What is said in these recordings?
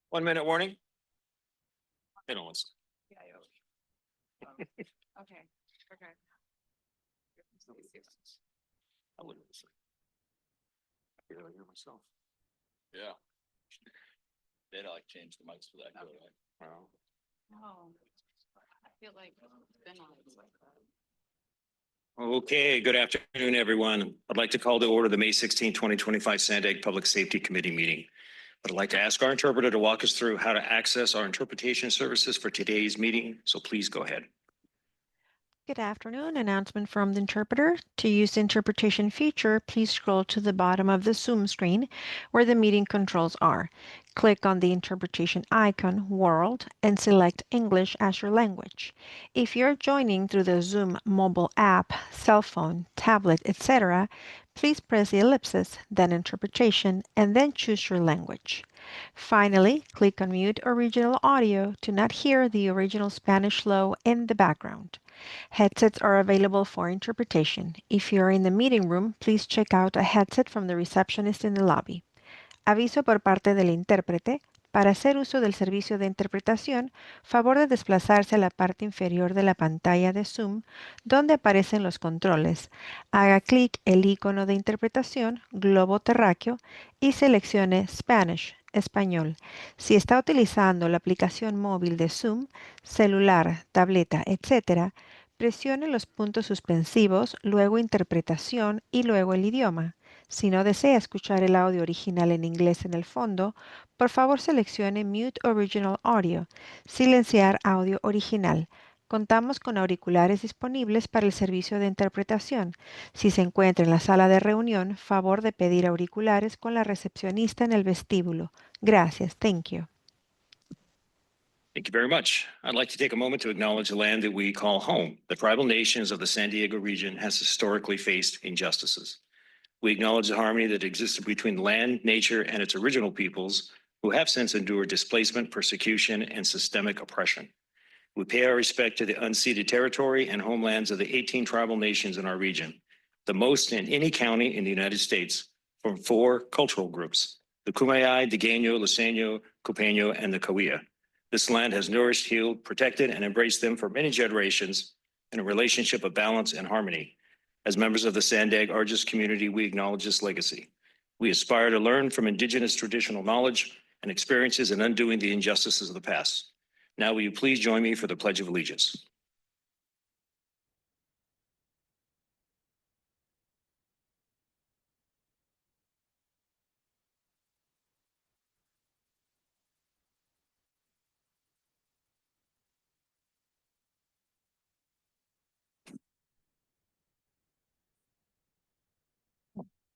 1 minute warning. They don't listen. Okay, okay. I wouldn't listen. I can really hear myself. Yeah. They'd like change the mics for that. Go ahead. Wow. No, I feel like it's been on. Okay, good afternoon, everyone. I'd like to call to order the May 16, 2025 SANDAG Public Safety Committee meeting. I'd like to ask our interpreter to walk us through how to access our interpretation services for today's meeting, so please go ahead. Good afternoon. Announcement from the interpreter. To use the interpretation feature, please scroll to the bottom of the Zoom screen where the meeting controls are. Click on the interpretation icon, World, and select English as your language. If you're joining through the Zoom mobile app, cell phone, tablet, etc., please press the ellipsis, then Interpretation, and then choose your language. Finally, click on Mute Original Audio to not hear the original Spanish flow in the background. Headsets are available for interpretation. If you are in the meeting room, please check out a headset from the receptionist in the lobby. Aviso por parte del intérprete. Para hacer uso del servicio de interpretación, favor de desplazarse a la parte inferior de la pantalla de Zoom, donde aparecen los controles. Haga clic el icono de interpretación, globo terráqueo, y seleccione Spanish, español. Si está utilizando la aplicación móvil de Zoom, celular, tableta, etc., presione los puntos suspensivos, luego interpretación y luego el idioma. Si no desea escuchar el audio original en inglés en el fondo, por favor seleccione Mute Original Audio, silenciar audio original. Contamos con auriculares disponibles para el servicio de interpretación. Si se encuentra en la sala de reunión, favor de pedir auriculares con la recepcionista en el vestíbulo. Gracias. Thank you. Thank you very much. I'd like to take a moment to acknowledge the land that we call home. The tribal nations of the San Diego region has historically faced injustices. We acknowledge the harmony that existed between land, nature, and its original peoples, who have since endured displacement, persecution, and systemic oppression. We pay our respect to the unceded territory and homelands of the 18 tribal nations in our region, the most in any county in the United States, from 4 cultural groups: the Kumeyaay, Digueño, Liseño, Cupeño, and the Cahuilla. This land has nourished, healed, protected, and embraced them for many generations in a relationship of balance and harmony. As members of the SANDAG Argis community, we acknowledge this legacy. We aspire to learn from indigenous traditional knowledge and experiences in undoing the injustices of the past. Now, will you please join me for the Pledge of Allegiance?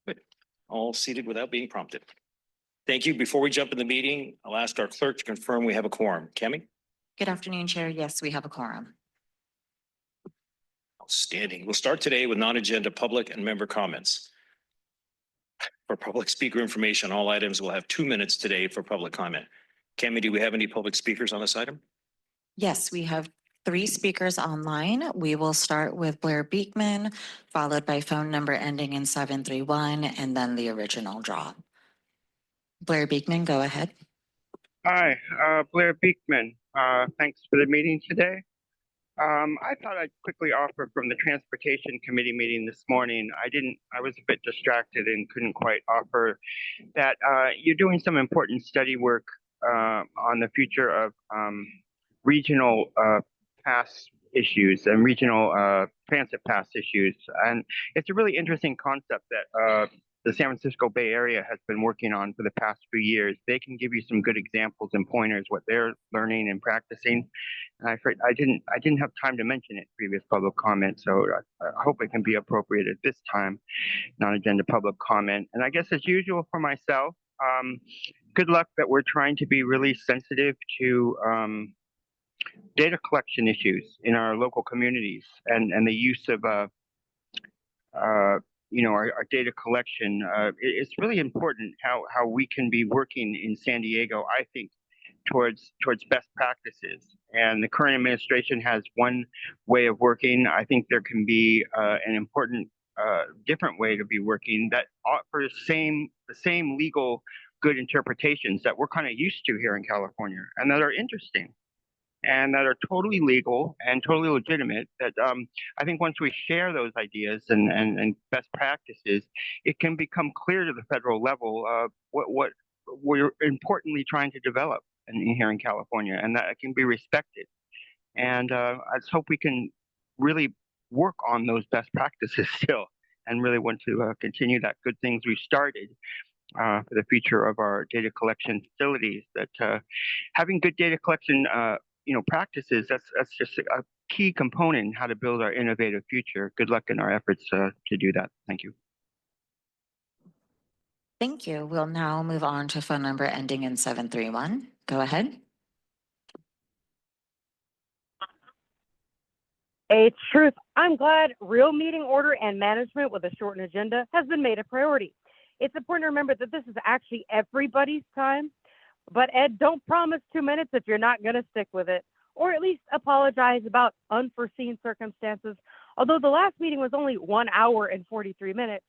Good. All seated without being prompted. Thank you. Before we jump in the meeting, I'll ask our clerk to confirm we have a quorum. Cami? Good afternoon, Chair. Yes, we have a quorum. Outstanding. We'll start today with non-agenda public and member comments. For public speaker information, all items will have 2 minutes today for public comment. Cami, do we have any public speakers on this item? Yes, we have 3 speakers online. We will start with Blair Beekman, followed by phone number ending in 731, and then the original draw. Blair Beekman, go ahead. Hi, Blair Beekman. Thanks for the meeting today. I thought I'd quickly offer from the Transportation Committee meeting this morning. I was a bit distracted and couldn't quite offer that. You're doing some important study work on the future of regional pass issues and regional transit pass issues. And it's a really interesting concept that the San Francisco Bay Area has been working on for the past few years. They can give you some good examples and pointers what they're learning and practicing. And I didn't have time to mention it in previous public comment, so I hope it can be appropriate at this time, non-agenda public comment. And I guess as usual for myself, good luck that we're trying to be really sensitive to data collection issues in our local communities and the use of our data collection. It's really important how we can be working in San Diego, I think, towards best practices. And the current administration has one way of working. I think there can be an important different way to be working that offers the same legal good interpretations that we're kind of used to here in California and that are interesting and that are totally legal and totally legitimate. That I think once we share those ideas and best practices, it can become clear to the federal level what we're importantly trying to develop here in California, and that it can be respected. And I just hope we can really work on those best practices still, and really want to continue that good things we started for the future of our data collection facilities. That having good data collection, practices, that's just a key component in how to build our innovative future. Good luck in our efforts to do that. Thank you. Thank you. We'll now move on to phone number ending in 731. Go ahead. It's truth. I'm glad real meeting order and management with a shortened agenda has been made a priority. It's important to remember that this is actually everybody's time. But Ed, don't promise 2 minutes if you're not going to stick with it, or at least apologize about unforeseen circumstances. Although the last meeting was only 1 hour and 43 minutes.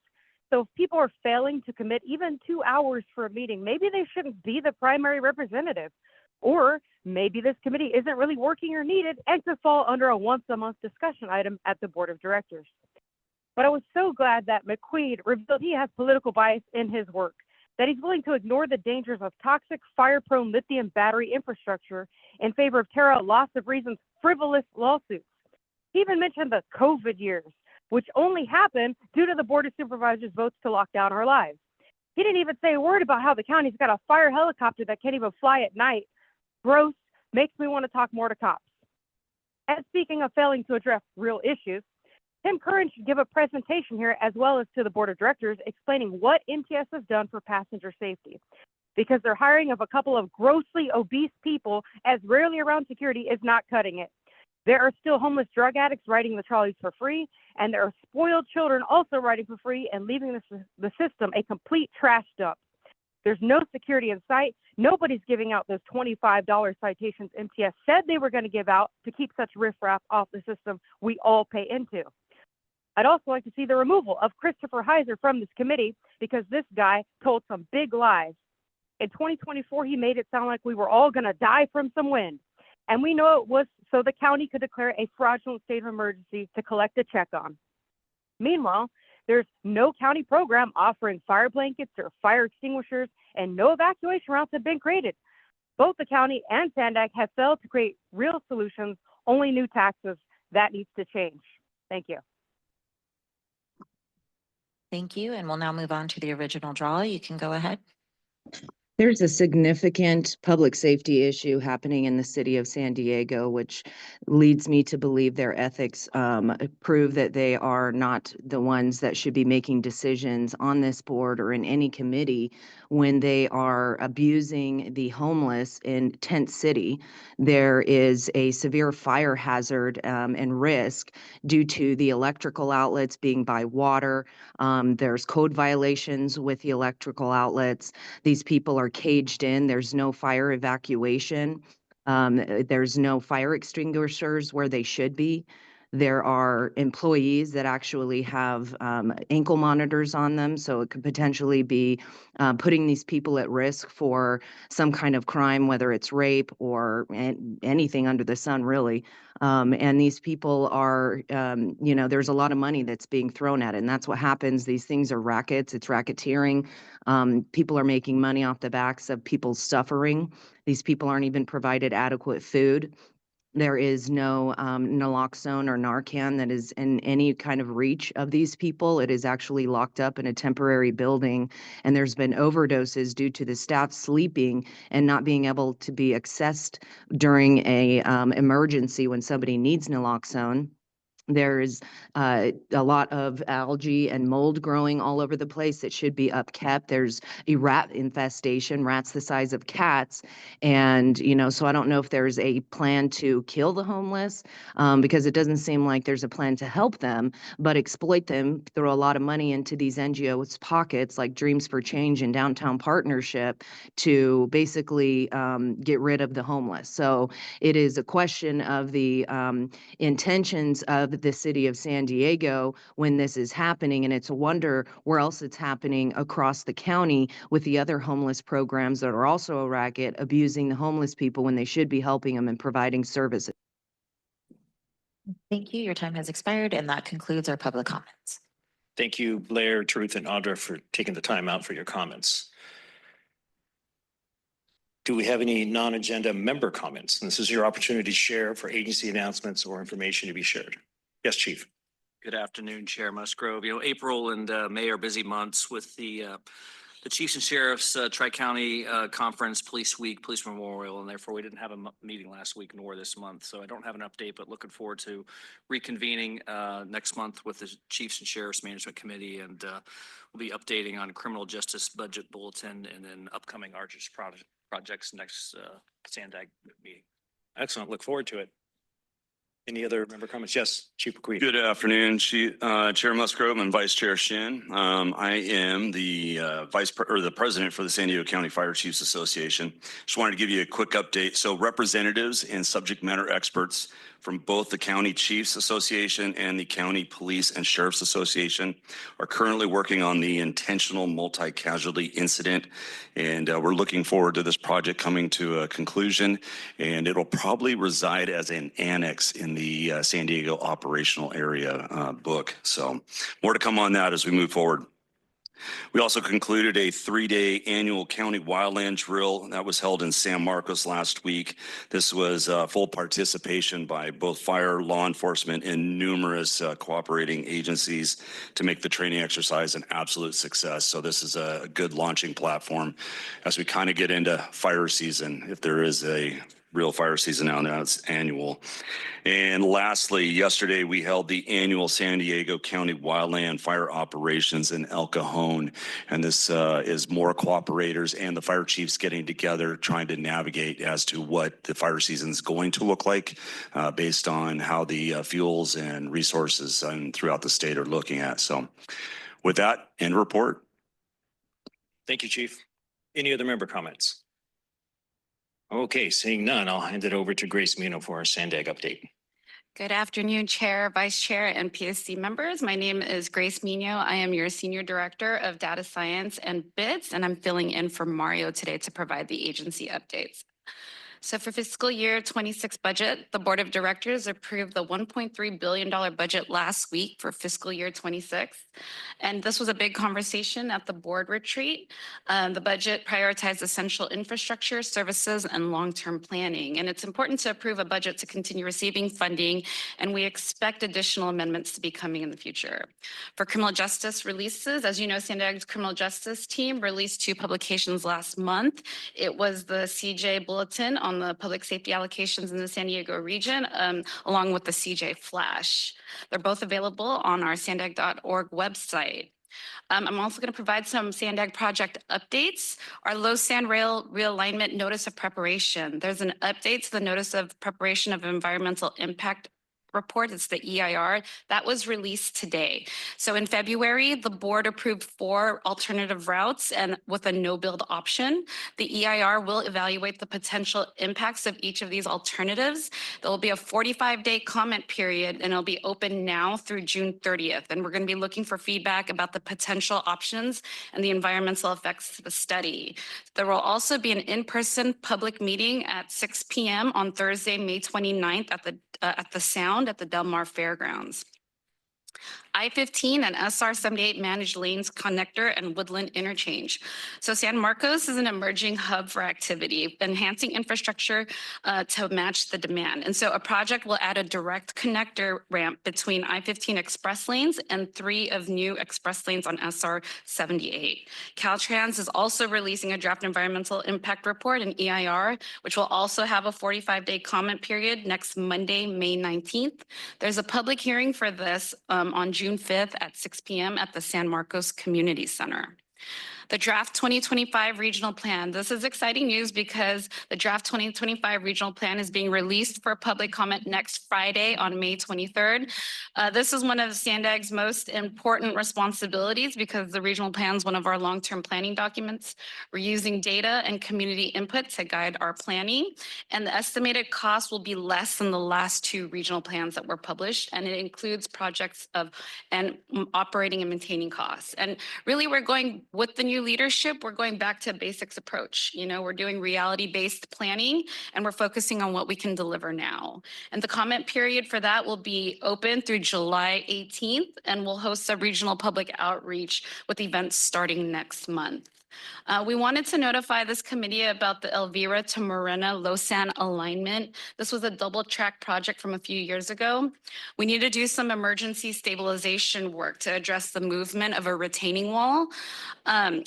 So if people are failing to commit even 2 hours for a meeting, maybe they shouldn't be the primary representative. Or maybe this committee isn't really working or needed and could fall under a once-a-month discussion item at the board of directors. But I was so glad that McQueen revealed he has political bias in his work, that he's willing to ignore the dangers of toxic, fire-prone lithium battery infrastructure in favor of Terra loss of reason's frivolous lawsuits. He even mentioned the COVID years, which only happened due to the Board of Supervisors' votes to lock down our lives. He didn't even say a word about how the county's got a fire helicopter that can't even fly at night. Gross, makes me want to talk more to cops. And speaking of failing to address real issues, Tim Curran should give a presentation here as well as to the board of directors explaining what MTS has done for passenger safety. Because their hiring of a couple of grossly obese people as rarely around security is not cutting it. There are still homeless drug addicts riding the trolleys for free, and there are spoiled children also riding for free and leaving the system a complete trash dump. There's no security in sight. Nobody's giving out those $25 citations MTS said they were going to give out to keep such riffraff off the system we all pay into. I'd also like to see the removal of Christopher Heiser from this committee because this guy told some big lies. In 2024, he made it sound like we were all going to die from some wind. And we know it was so the county could declare a fraudulent state of emergency to collect a check on. Meanwhile, there's no county program offering fire blankets or fire extinguishers, and no evacuation routes have been created. Both the county and SANDAG have failed to create real solutions, only new taxes. That needs to change. Thank you. Thank you. And we'll now move on to the original draw. You can go ahead. There's a significant public safety issue happening in the city of San Diego, which leads me to believe their ethics prove that they are not the ones that should be making decisions on this board or in any committee when they are abusing the homeless in Tent City. There is a severe fire hazard and risk due to the electrical outlets being by water. There's code violations with the electrical outlets. These people are caged in. There's no fire evacuation. There's no fire extinguishers where they should be. There are employees that actually have ankle monitors on them, so it could potentially be putting these people at risk for some kind of crime, whether it's rape or anything under the sun, really. And these people are, there's a lot of money that's being thrown at it, and that's what happens. These things are rackets. It's racketeering. People are making money off the backs of people suffering. These people aren't even provided adequate food. There is no naloxone or Narcan that is in any kind of reach of these people. It is actually locked up in a temporary building, and there's been overdoses due to the staff sleeping and not being able to be accessed during a emergency when somebody needs naloxone. There's a lot of algae and mold growing all over the place that should be upkept. There's a rat infestation, rats the size of cats. And, so I don't know if there's a plan to kill the homeless because it doesn't seem like there's a plan to help them, but exploit them, throw a lot of money into these NGOs' pockets like Dreams for Change and Downtown Partnership to basically get rid of the homeless. So it is a question of the intentions of the city of San Diego when this is happening. And it's a wonder where else it's happening across the county with the other homeless programs that are also a racket, abusing the homeless people when they should be helping them and providing services. Thank you. Your time has expired, and that concludes our public comments. Thank you, Blair, Truth, and Audra for taking the time out for your comments. Do we have any non-agenda member comments? And this is your opportunity to share for agency announcements or information to be shared. Yes, Chief. Good afternoon, Chair Musgrove. You know, April and May are busy months with the Chiefs and Sheriffs Tri-County Conference, Police Week, Police Memorial, and therefore we didn't have a meeting last week nor this month. So I don't have an update, but looking forward to reconvening next month with the Chiefs and Sheriffs Management Committee, and we'll be updating on criminal justice budget bulletin and then upcoming Arches projects next SANDAG meeting. Excellent. Look forward to it. Any other member comments? Yes, Chief McQueen. Good afternoon, Chair Musgrove and Vice Chair Shin. I am the the president for the San Diego County Fire Chiefs Association. Just wanted to give you a quick update. So representatives and subject matter experts from both the County Chiefs Association and the County Police and Sheriffs Association are currently working on the intentional multi-casualty incident. And we're looking forward to this project coming to a conclusion, and it'll probably reside as an annex in the San Diego operational area book. So more to come on that as we move forward. We also concluded a 3-day annual county wildland drill that was held in San Marcos last week. This was full participation by both fire, law enforcement, and numerous cooperating agencies to make the training exercise an absolute success. So this is a good launching platform as we kind of get into fire season, if there is a real fire season now it's annual. And lastly, yesterday we held the annual San Diego County Wildland Fire Operations in El Cajon. And this is more cooperators and the fire chiefs getting together, trying to navigate as to what the fire season is going to look like based on how the fuels and resources and throughout the state are looking at. So with that, end report. Thank you, Chief. Any other member comments? Okay, seeing none, I'll hand it over to Grace Mino for our SANDAG update. Good afternoon, Chair, Vice Chair, and PSC members. My name is Grace Mino. I am your Senior Director of Data Science and BIDS, and I'm filling in for Mario today to provide the agency updates. So for fiscal year 26 budget, the Board of Directors approved the $1.3 billion budget last week for fiscal year 26. And this was a big conversation at the board retreat. The budget prioritized essential infrastructure, services, and long-term planning. And it's important to approve a budget to continue receiving funding, and we expect additional amendments to be coming in the future. For criminal justice releases, as you know, SANDAG's criminal justice team released 2 publications last month. It was the CJ Bulletin on the public safety allocations in the San Diego region, along with the CJ Flash. They're both available on our sandag.org website. I'm also going to provide some SANDAG project updates. Our Low Sand Rail Realignment Notice of Preparation. There's an update to the Notice of Preparation of Environmental Impact Report. It's the EIR that was released today. So in February, the board approved 4 alternative routes and with a no build option. The EIR will evaluate the potential impacts of each of these alternatives. There will be a 45-day comment period, and it'll be open now through June 30th. And we're going to be looking for feedback about the potential options and the environmental effects to the study. There will also be an in-person public meeting at 6 p.m. on Thursday, May 29th at the Sound at the Del Mar Fairgrounds. I-15 and SR-78 managed lanes connector and Woodland interchange. So San Marcos is an emerging hub for activity, enhancing infrastructure to match the demand. And so a project will add a direct connector ramp between I-15 express lanes and 3 of new express lanes on SR-78. Caltrans is also releasing a draft environmental impact report, an EIR, which will also have a 45-day comment period next Monday, May 19th. There's a public hearing for this on June 5th at 6 p.m. at the San Marcos Community Center. The draft 2025 regional plan. This is exciting news because the draft 2025 regional plan is being released for public comment next Friday on May 23rd. This is one of SANDAG's most important responsibilities because the regional plan is one of our long-term planning documents. We're using data and community input to guide our planning, and the estimated cost will be less than the last two regional plans that were published, and it includes projects of operating and maintaining costs. And really, we're going with the new leadership, we're going back to a basics approach. You know, we're doing reality-based planning and we're focusing on what we can deliver now. And the comment period for that will be open through July 18th, and we'll host a regional public outreach with events starting next month. We wanted to notify this committee about the Elvira to Morena Lausanne alignment. This was a double track project from a few years ago. We need to do some emergency stabilization work to address the movement of a retaining wall.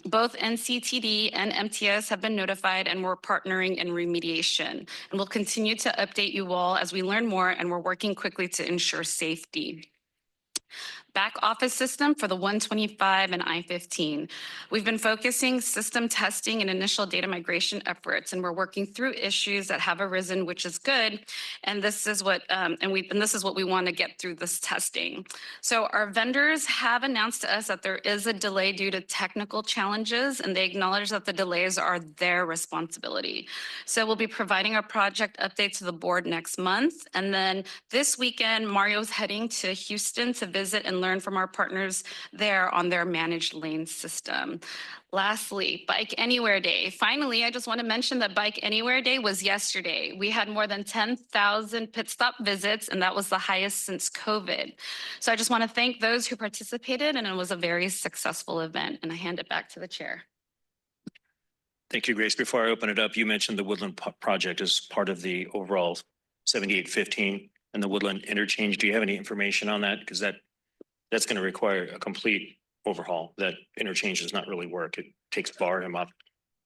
Both NCTD and MTS have been notified and we're partnering in remediation. And we'll continue to update you all as we learn more, and we're working quickly to ensure safety. Back office system for the 125 and I-15. We've been focusing system testing and initial data migration efforts, and we're working through issues that have arisen, which is good. And this is what this is what we want to get through this testing. So our vendors have announced to us that there is a delay due to technical challenges, and they acknowledge that the delays are their responsibility. So we'll be providing a project update to the board next month. And then this weekend, Mario's heading to Houston to visit and learn from our partners there on their managed lane system. Lastly, Bike Anywhere Day. Finally, I just want to mention that Bike Anywhere Day was yesterday. We had more than 10,000 pit stop visits, and that was the highest since COVID. So I just want to thank those who participated, and it was a very successful event. And I hand it back to the chair. Thank you, Grace. Before I open it up, you mentioned the Woodland project as part of the overall 7815 and the Woodland interchange. Do you have any information on that? Because that's going to require a complete overhaul. That interchange does not really work. It takes Barham up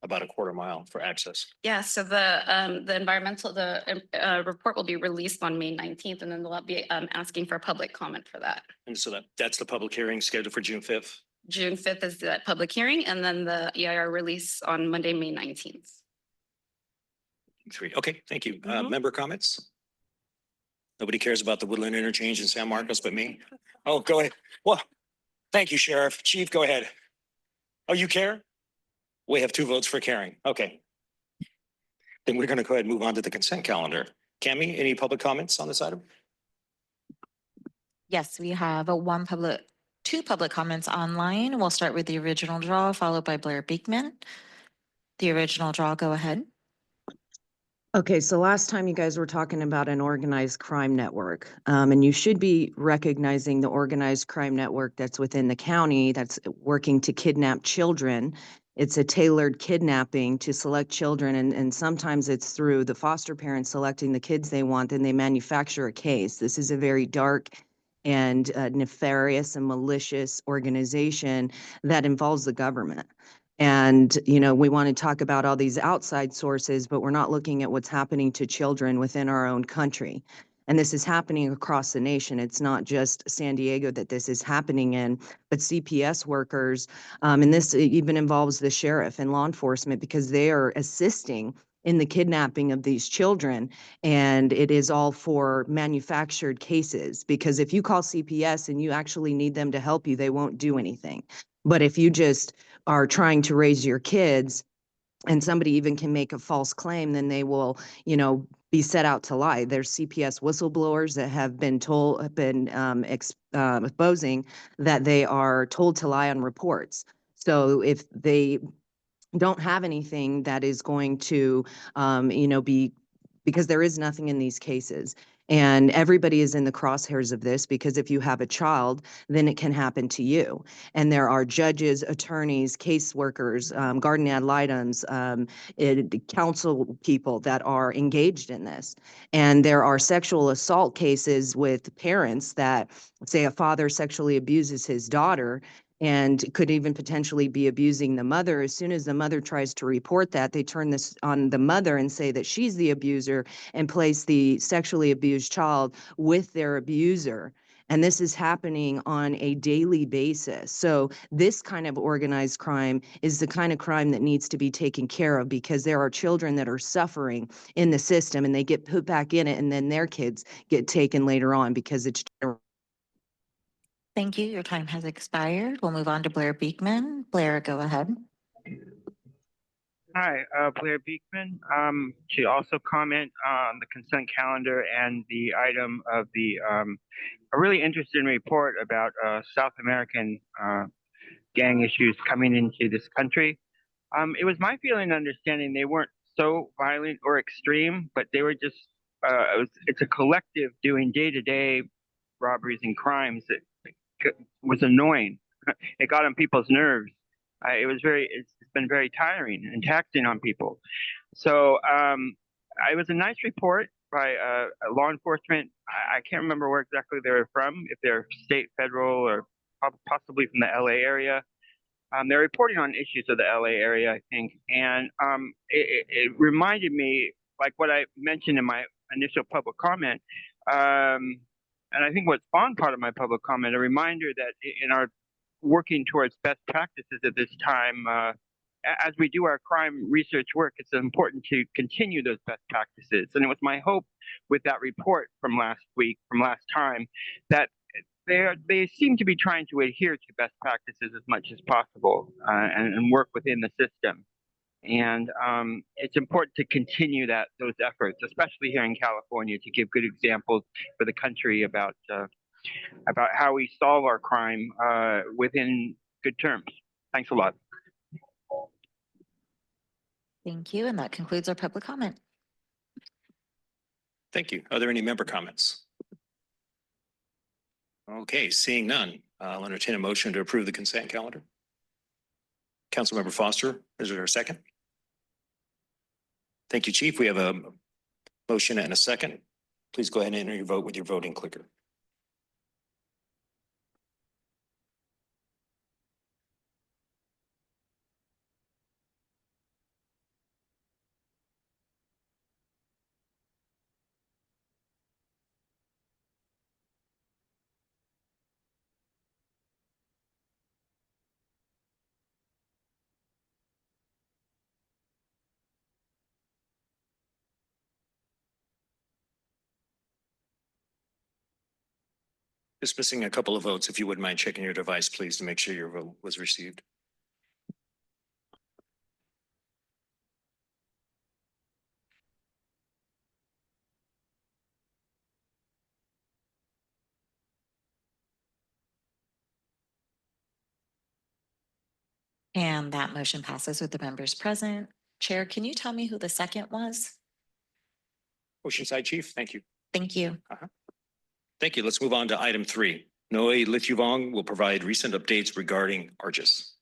about a quarter mile for access. Yeah, so the report will be released on May 19th, and then they'll be asking for public comment for that. And so that's the public hearing scheduled for June 5th. June 5th is that public hearing, and then the EIR release on Monday, May 19th. Okay, thank you. Member comments? Nobody cares about the Woodland interchange in San Marcos but me? Oh, go ahead. Well, thank you, Sheriff. Chief, go ahead. Oh, you care? We have 2 votes for caring. Okay. Then we're going to go ahead and move on to the consent calendar. Cami, any public comments on this item? Yes, we have 2 public comments online. We'll start with the original draw, followed by Blair Beekman. The original draw, go ahead. Okay, so last time you guys were talking about an organized crime network, and you should be recognizing the organized crime network that's within the county that's working to kidnap children. It's a tailored kidnapping to select children, and sometimes it's through the foster parents selecting the kids they want, and they manufacture a case. This is a very dark and nefarious and malicious organization that involves the government. And, you know, we want to talk about all these outside sources, but we're not looking at what's happening to children within our own country. And this is happening across the nation. It's not just San Diego that this is happening in, but CPS workers, and this even involves the sheriff and law enforcement because they are assisting in the kidnapping of these children. And it is all for manufactured cases, because if you call CPS and you actually need them to help you, they won't do anything. But if you just are trying to raise your kids and somebody even can make a false claim, then they will, you know, be set out to lie. There's CPS whistleblowers that have been exposing that they are told to lie on reports. So if they don't have anything that is going to, you know, because there is nothing in these cases. And everybody is in the crosshairs of this, because if you have a child, then it can happen to you. And there are judges, attorneys, caseworkers, guardian ad litems, counsel people that are engaged in this. And there are sexual assault cases with parents that say a father sexually abuses his daughter and could even potentially be abusing the mother. As soon as the mother tries to report that, they turn this on the mother and say that she's the abuser and place the sexually abused child with their abuser. And this is happening on a daily basis. So this kind of organized crime is the kind of crime that needs to be taken care of, because there are children that are suffering in the system and they get put back in it, and then their kids get taken later on because it's. Thank you. Your time has expired. We'll move on to Blair Beekman. Blair, go ahead. Hi, Blair Beekman. To also comment on the consent calendar and the item of the a really interesting report about South American gang issues coming into this country. It was my feeling and understanding they weren't so violent or extreme, but they were just it's a collective doing day-to-day robberies and crimes that was annoying. It got on people's nerves. It's been very tiring and taxing on people. So it was a nice report by law enforcement. I can't remember where exactly they were from, if they're state, federal, or possibly from the LA area. They're reporting on issues of the LA area, I think. And it reminded me, like what I mentioned in my initial public comment, and I think what spawned part of my public comment, a reminder that in our working towards best practices at this time, as we do our crime research work, it's important to continue those best practices. And it was my hope with that report from last time, that they seem to be trying to adhere to best practices as much as possible and work within the system. And it's important to continue those efforts, especially here in California, to give good examples for the country about how we solve our crime within good terms. Thanks a lot. Thank you. And that concludes our public comment. Thank you. Are there any member comments? Okay, seeing none, I'll entertain a motion to approve the consent calendar. Councilmember Foster, is there a second? Thank you, Chief. We have a motion and a second. Please go ahead and enter your vote with your voting clicker. Just missing a couple of votes. If you wouldn't mind checking your device, please, to make sure your vote was received. And that motion passes with the members present. Chair, can you tell me who the second was? Oceanside Chief, thank you. Thank you. Thank you. Let's move on to item 3. Noe Lituvong will provide recent updates regarding ARGIS.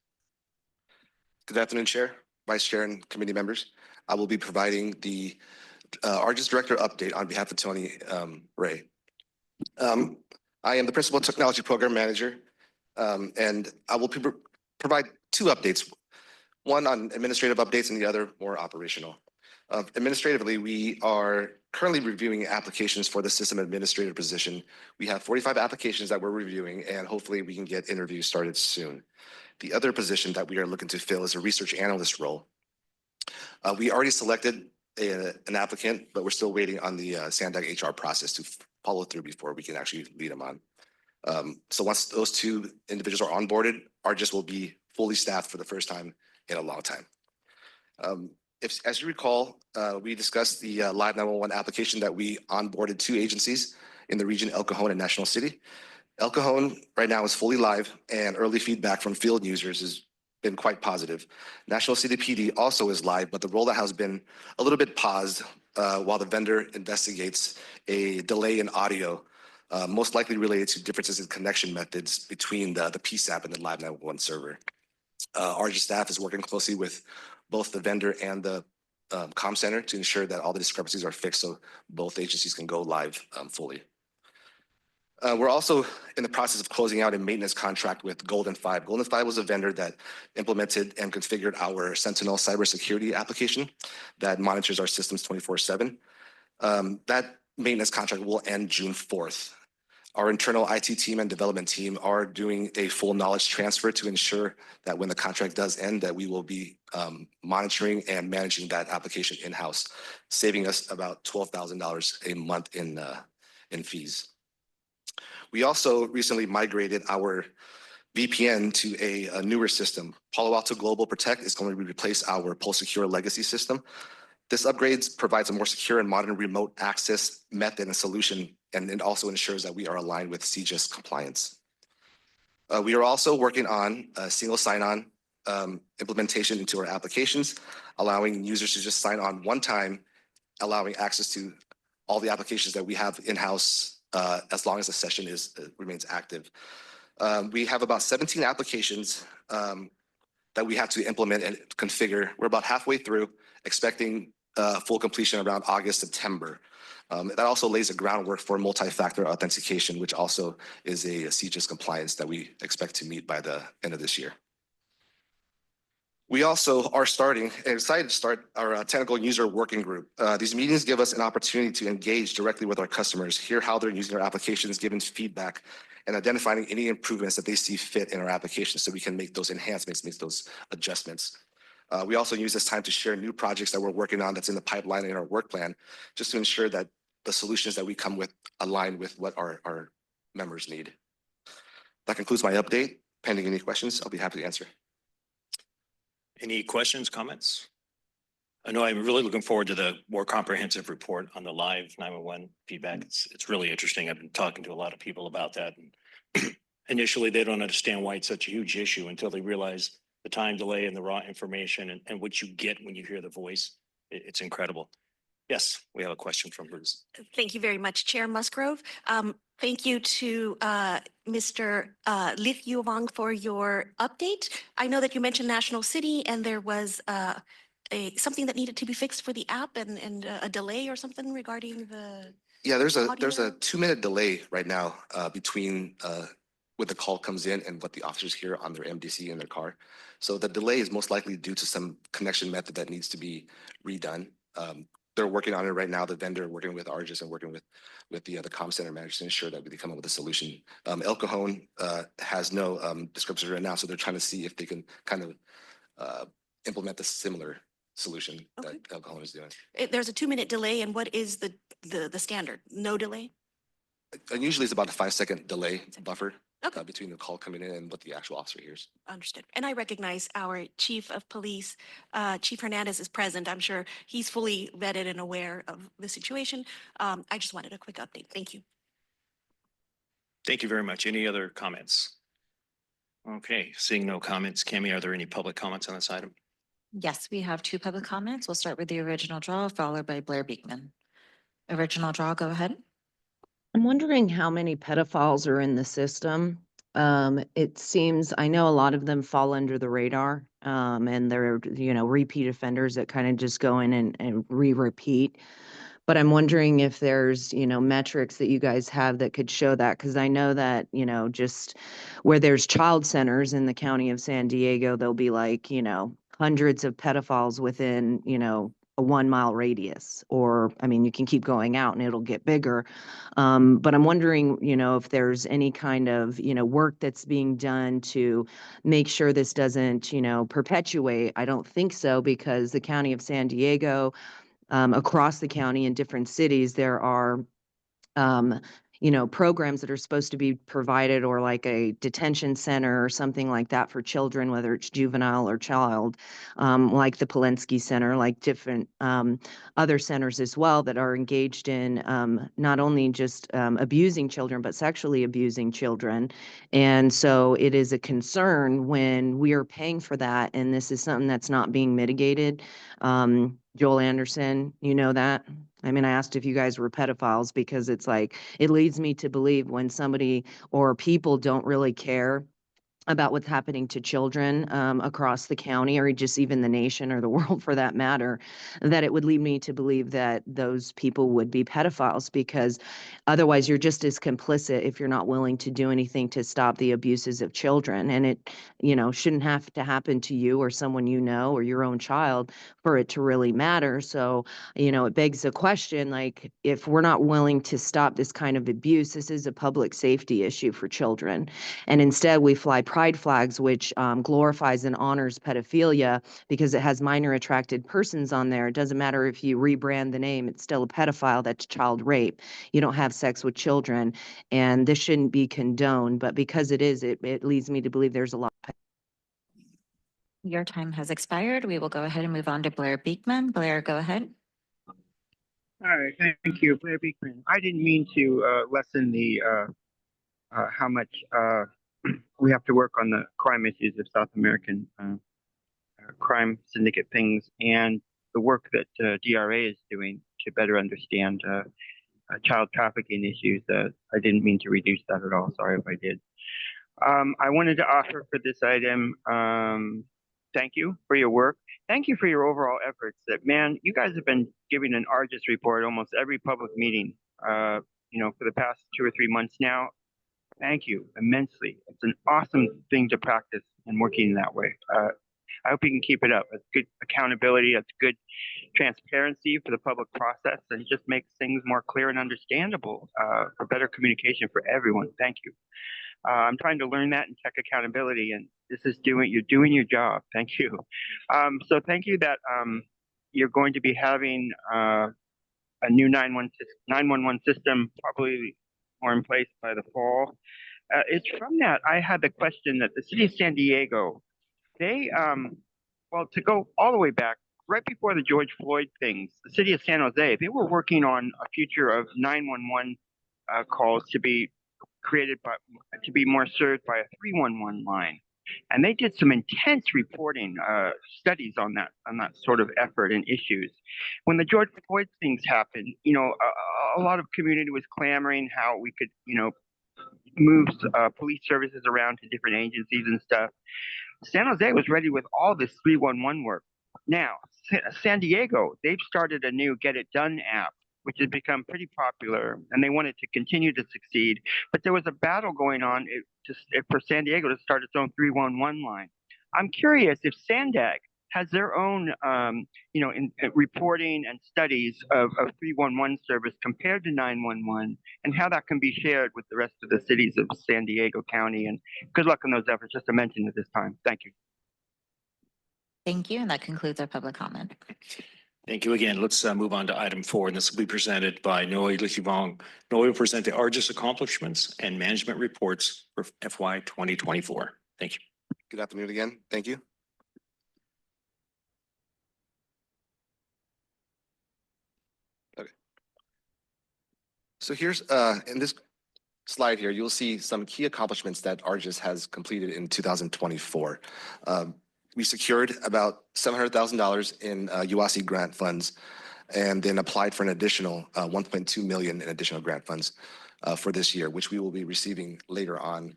Good afternoon, Chair, Vice Chair, and committee members. I will be providing the ARGIS Director update on behalf of Tony Ray. I am the Principal Technology Program Manager, and I will provide 2 updates, one on administrative updates and the other more operational. Administratively, we are currently reviewing applications for the system administrator position. We have 45 applications that we're reviewing, and hopefully we can get interviews started soon. The other position that we are looking to fill is a research analyst role. We already selected an applicant, but we're still waiting on the SANDAG HR process to follow through before we can actually lead them on. So once those 2 individuals are onboarded, ARGIS will be fully staffed for the first time in a long time. As you recall, we discussed the Live 911 application that we onboarded 2 agencies in the region, El Cajon and National City. El Cajon right now is fully live, and early feedback from field users has been quite positive. National City PD also is live, but the rollout has been a little bit paused while the vendor investigates a delay in audio, most likely related to differences in connection methods between the PSAP and the Live 911 server. ARGIS staff is working closely with both the vendor and the comm center to ensure that all the discrepancies are fixed so both agencies can go live fully. We're also in the process of closing out a maintenance contract with Golden 5. Golden 5 was a vendor that implemented and configured our Sentinel cybersecurity application that monitors our systems 24/7. That maintenance contract will end June 4th. Our internal IT team and development team are doing a full knowledge transfer to ensure that when the contract does end, that we will be monitoring and managing that application in-house, saving us about $12,000 a month in fees. We also recently migrated our VPN to a newer system. Palo Alto Global Protect is going to replace our PulseSecure legacy system. This upgrade provides a more secure and modern remote access method and solution, and it also ensures that we are aligned with CGIS compliance. We are also working on a single sign-on implementation into our applications, allowing users to just sign on one time, allowing access to all the applications that we have in-house as long as the session remains active. We have about 17 applications that we have to implement and configure. We're about halfway through, expecting full completion around August, September. That also lays the groundwork for multi-factor authentication, which also is a CGIS compliance that we expect to meet by the end of this year. We also are excited to start our technical user working group. These meetings give us an opportunity to engage directly with our customers, hear how they're using our applications, giving feedback, and identifying any improvements that they see fit in our applications so we can make those enhancements, make those adjustments. We also use this time to share new projects that we're working on that's in the pipeline in our work plan, just to ensure that the solutions that we come with align with what our members need. That concludes my update. Pending any questions, I'll be happy to answer. Any questions, comments? I know I'm really looking forward to the more comprehensive report on the live 911 feedback. It's really interesting. I've been talking to a lot of people about that. And initially, they don't understand why it's such a huge issue until they realize the time delay and the raw information and what you get when you hear the voice. It's incredible. Yes, we have a question from Bruce. Thank you very much, Chair Musgrove. Thank you to Mr. Lith Yuang for your update. I know that you mentioned National City and there was something that needed to be fixed for the app and a delay or something regarding the. Yeah, there's a audio? 2-minute delay right now between when the call comes in and what the officers hear on their MDC in their car. So the delay is most likely due to some connection method that needs to be redone. They're working on it right now. The vendor working with Argis and working with the comm center manager to ensure that they come up with a solution. El Cajon has no description right now, so they're trying to see if they can kind of implement the similar solution that El Cajon is doing. There's a 2-minute delay, and what is the standard? No delay? And usually it's about a 5-second delay buffer between the call coming in and what the actual officer hears. Understood. And I recognize our Chief of Police, Chief Hernandez, is present. I'm sure he's fully vetted and aware of the situation. I just wanted a quick update. Thank you. Thank you very much. Any other comments? Okay, seeing no comments. Cami, are there any public comments on this item? Yes, we have 2 public comments. We'll start with the original draw, followed by Blair Beekman. Original draw, go ahead. I'm wondering how many pedophiles are in the system. It seems, I know a lot of them fall under the radar, and they're, repeat offenders that kind of just go in and repeat. But I'm wondering if there's, metrics that you guys have that could show that, because I know that, just where there's child centers in the county of San Diego, there'll be like, hundreds of pedophiles within, a 1-mile radius, or, I mean, you can keep going out and it'll get bigger. But I'm wondering, if there's any kind of, work that's being done to make sure this doesn't, perpetuate. I don't think so, because the county of San Diego, across the county in different cities, there are, programs that are supposed to be provided, or like a detention center or something like that for children, whether it's juvenile or child, like the Polensky Center, like different other centers as well that are engaged in not only just abusing children, but sexually abusing children. And so it is a concern when we are paying for that, and this is something that's not being mitigated. Joel Anderson, you know that? I mean, I asked if you guys were pedophiles because it's like, it leads me to believe when somebody or people don't really care about what's happening to children across the county or just even the nation or the world for that matter, that it would lead me to believe that those people would be pedophiles, because otherwise you're just as complicit if you're not willing to do anything to stop the abuses of children. And it, shouldn't have to happen to you or someone you know or your own child for it to really matter. So, it begs the question, like, if we're not willing to stop this kind of abuse, this is a public safety issue for children. And instead we fly pride flags, which glorifies and honors pedophilia because it has minor attracted persons on there. It doesn't matter if you rebrand the name, it's still a pedophile. That's child rape. You don't have sex with children, and this shouldn't be condoned. But because it is, it leads me to believe there's a lot. Your time has expired. We will go ahead and move on to Blair Beekman. Blair, go ahead. All right, thank you, Blair Beekman. I didn't mean to lessen the how much we have to work on the crime issues of South American crime syndicate things and the work that DRA is doing to better understand child trafficking issues. I didn't mean to reduce that at all. Sorry if I did. I wanted to offer for this item, thank you for your work. Thank you for your overall efforts. Man, you guys have been giving an arduous report almost every public meeting, for the past 2 or 3 months now. Thank you immensely. It's an awesome thing to practice and working that way. I hope you can keep it up. It's good accountability. It's good transparency for the public process, and it just makes things more clear and understandable for better communication for everyone. Thank you. I'm trying to learn that in tech accountability, and you're doing your job. Thank you. So thank you that you're going to be having a new 911 system probably more in place by the fall. It's from that I had the question that the city of San Diego, they, to go all the way back, right before the George Floyd things, the city of San Jose, they were working on a future of 911 calls to be to be more served by a 311 line. And they did some intense reporting, studies on that sort of effort and issues. When the George Floyd things happened, a lot of community was clamoring how we could, move police services around to different agencies and stuff. San Jose was ready with all this 311 work. Now, San Diego, they've started a new Get It Done app, which has become pretty popular, and they wanted to continue to succeed. But there was a battle going on for San Diego to start its own 311 line. I'm curious if SANDAG has their own, in reporting and studies of 311 service compared to 911, and how that can be shared with the rest of the cities of San Diego County. And good luck in those efforts, just to mention at this time. Thank you. Thank you. And that concludes our public comment. Thank you again. Let's move on to item 4, and this will be presented by Noe Liqivong. Noe will present the ARGIS accomplishments and management reports for FY 2024. Thank you. Good afternoon again. Thank you. Okay. So here's in this slide here, you'll see some key accomplishments that ARGIS has completed in 2024. We secured about $700,000 in UASI grant funds, and then applied for an additional $1.2 million in additional grant funds for this year, which we will be receiving later on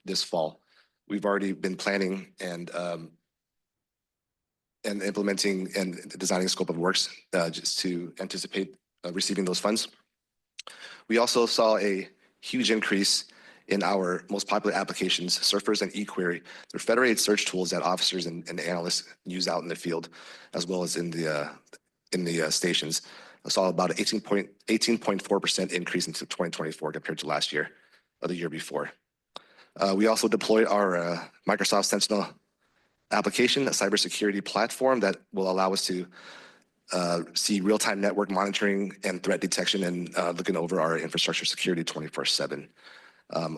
this fall. We've already been planning and implementing and designing a scope of works just to anticipate receiving those funds. We also saw a huge increase in our most popular applications, Surfers and eQuery. They're federated search tools that officers and analysts use out in the field, as well as in the stations. I saw about an 18.4% increase into 2024 compared to last year or the year before. We also deployed our Microsoft Sentinel application, a cybersecurity platform that will allow us to see real-time network monitoring and threat detection, and looking over our infrastructure security 24/7.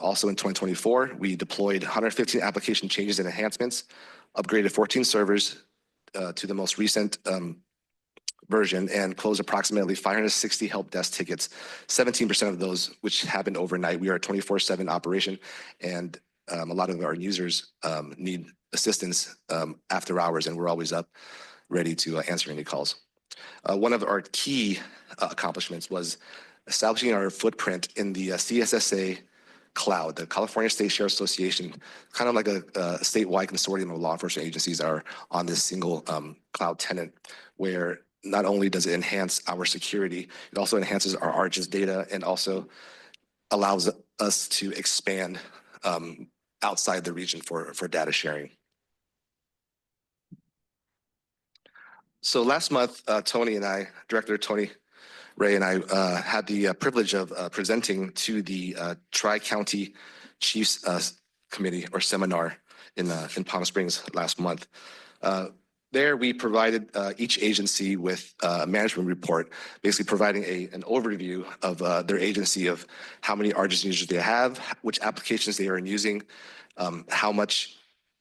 Also in 2024, we deployed 115 application changes and enhancements, upgraded 14 servers to the most recent version, and closed approximately 560 help desk tickets, 17% of those which happened overnight. We are a 24/7 operation, and a lot of our users need assistance after hours, and we're always up ready to answer any calls. One of our key accomplishments was establishing our footprint in the CSSA cloud. The California State Sheriff Association, kind of like a statewide consortium of law enforcement agencies, are on this single cloud tenant where not only does it enhance our security, it also enhances our ARGIS data and also allows us to expand outside the region for data sharing. So last month, Director Tony Ray and I had the privilege of presenting to the Tri-County Chiefs Committee or seminar in Palm Springs last month. There we provided each agency with a management report, basically providing an overview of their agency, of how many ARGIS users they have, which applications they are using, how much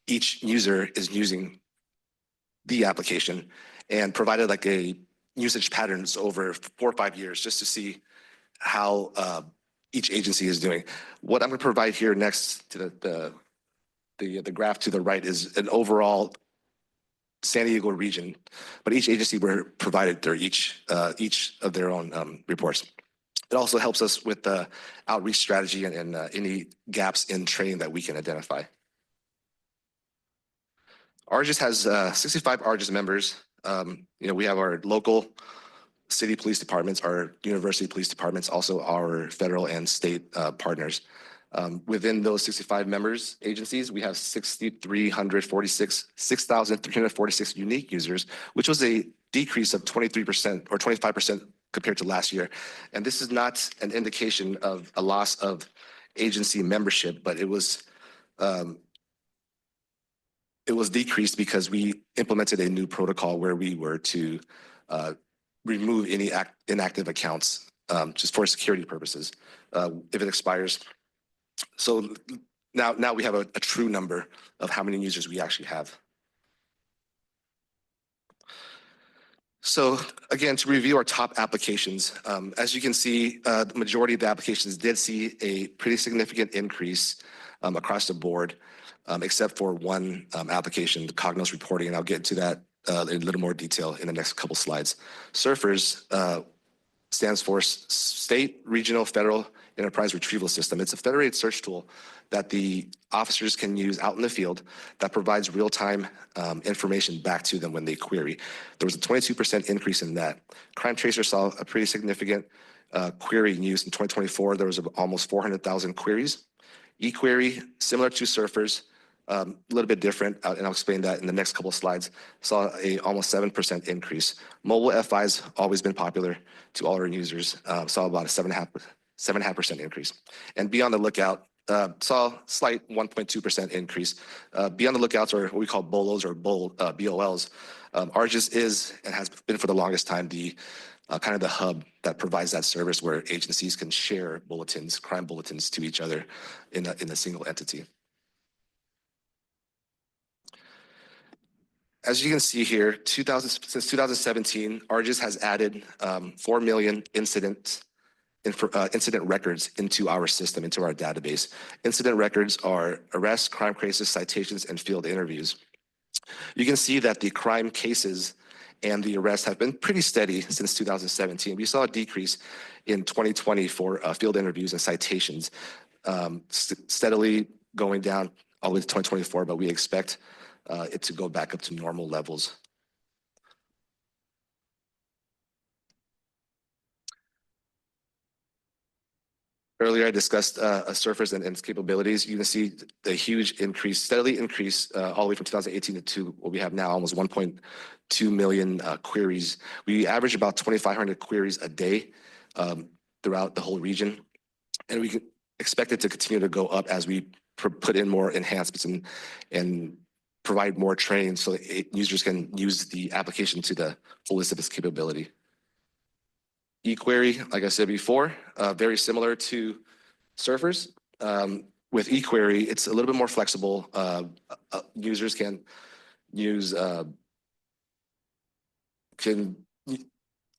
each user is using the application, and provided like a usage patterns over 4 or 5 years just to see how each agency is doing. What I'm going to provide here next to the graph to the right is an overall San Diego region, but each agency were provided their each of their own reports. It also helps us with the outreach strategy and any gaps in training that we can identify. ARGIS has 65 ARGIS members. We have our local city police departments, our university police departments, also our federal and state partners. Within those 65 members agencies, we have 6,346 unique users, which was a decrease of 23% or 25% compared to last year. And this is not an indication of a loss of agency membership, but it was decreased because we implemented a new protocol where we were to remove any inactive accounts just for security purposes if it expires. So now we have a true number of how many users we actually have. So again, to review our top applications, as you can see, the majority of the applications did see a pretty significant increase across the board, except for one application, the Cognos reporting, and I'll get to that in a little more detail in the next couple slides. SURFers stands for State, Regional, Federal Enterprise Retrieval System. It's a federated search tool that the officers can use out in the field that provides real-time information back to them when they query. There was a 22% increase in that. Crime Tracer saw a pretty significant query use in 2024. There was almost 400,000 queries. eQuery, similar to SURFers, a little bit different, and I'll explain that in the next couple of slides, saw a almost 7% increase. Mobile FI's always been popular to all our users, saw about a 7.5% increase. And Be on the Lookout saw a slight 1.2% increase. Be on the Lookouts, or what we call BOLOs or BOLs. ARGIS is and has been for the longest time the kind of the hub that provides that service where agencies can share bulletins, crime bulletins to each other in a single entity. As you can see here, since 2017, ARGIS has added 4 million incident records into our system, into our database. Incident records are arrests, crime cases, citations, and field interviews. You can see that the crime cases and the arrests have been pretty steady since 2017. We saw a decrease in 2020 for field interviews and citations, steadily going down all the way to 2024, but we expect it to go back up to normal levels. Earlier, I discussed SURFers and its capabilities. You can see the huge increase, steadily increase all the way from 2018 to what we have now, almost 1.2 million queries. We average about 2,500 queries a day throughout the whole region. And we can expect it to continue to go up as we put in more enhancements and provide more training so that users can use the application to the fullest of its capability. eQuery, like I said before, very similar to SURFers. With eQuery, it's a little bit more flexible. Users can use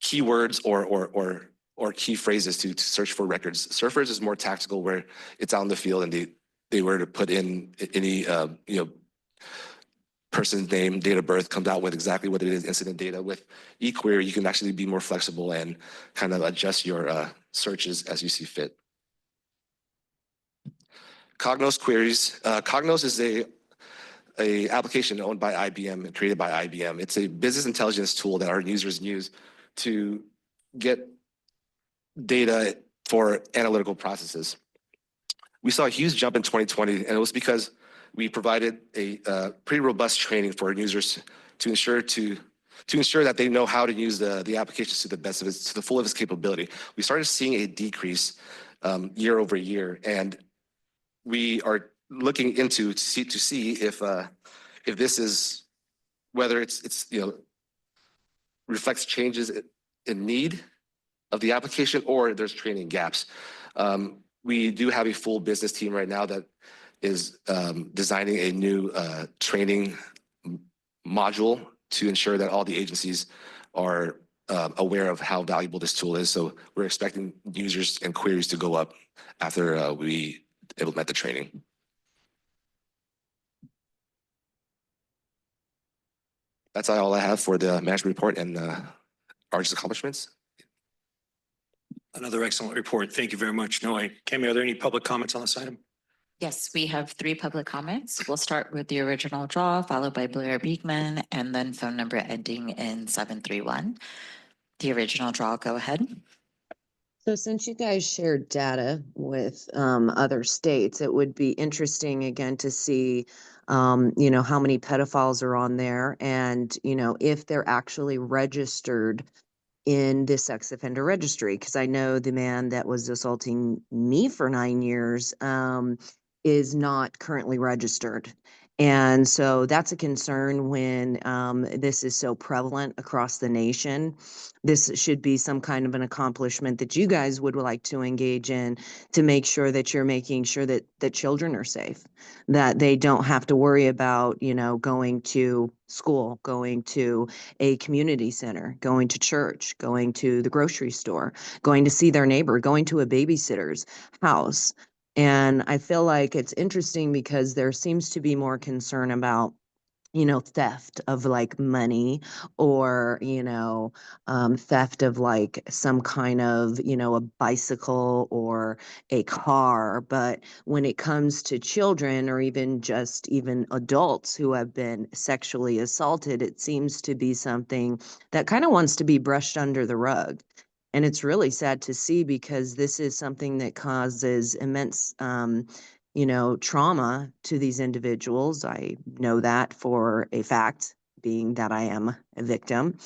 keywords or key phrases to search for records. SURFers is more tactical, where it's out in the field and they were to put in any person's name, date of birth, comes out with exactly what it is, incident data. With eQuery, you can actually be more flexible and kind of adjust your searches as you see fit. Cognos queries. Cognos is a application owned by IBM and created by IBM. It's a business intelligence tool that our users use to get data for analytical processes. We saw a huge jump in 2020, and it was because we provided a pretty robust training for our users to ensure that they know how to use the applications to the full of its capability. We started seeing a decrease year over year, and we are looking into to see if this is whether it's reflects changes in need of the application or there's training gaps. We do have a full business team right now that is designing a new training module to ensure that all the agencies are aware of how valuable this tool is. So we're expecting users and queries to go up after we implement the training. That's all I have for the management report and ARG's accomplishments. Another excellent report. Thank you very much, Noe. Kemi, are there any public comments on this item? Yes, we have 3 public comments. We'll start with the original draw, followed by Blair Beekman, and then phone number ending in 731. The original draw, go ahead. So since you guys shared data with other states, it would be interesting again to see, how many pedophiles are on there and, if they're actually registered in the sex offender registry. Because I know the man that was assaulting me for 9 years is not currently registered. And so that's a concern when this is so prevalent across the nation. This should be some kind of an accomplishment that you guys would like to engage in to make sure that you're making sure that the children are safe, that they don't have to worry about, going to school, going to a community center, going to church, going to the grocery store, going to see their neighbor, going to a babysitter's house. And I feel like it's interesting because there seems to be more concern about, theft of like money or, theft of like some kind of, a bicycle or a car. But when it comes to children or even adults who have been sexually assaulted, it seems to be something that kind of wants to be brushed under the rug. And it's really sad to see because this is something that causes immense, trauma to these individuals. I know that for a fact, being that I am a victim.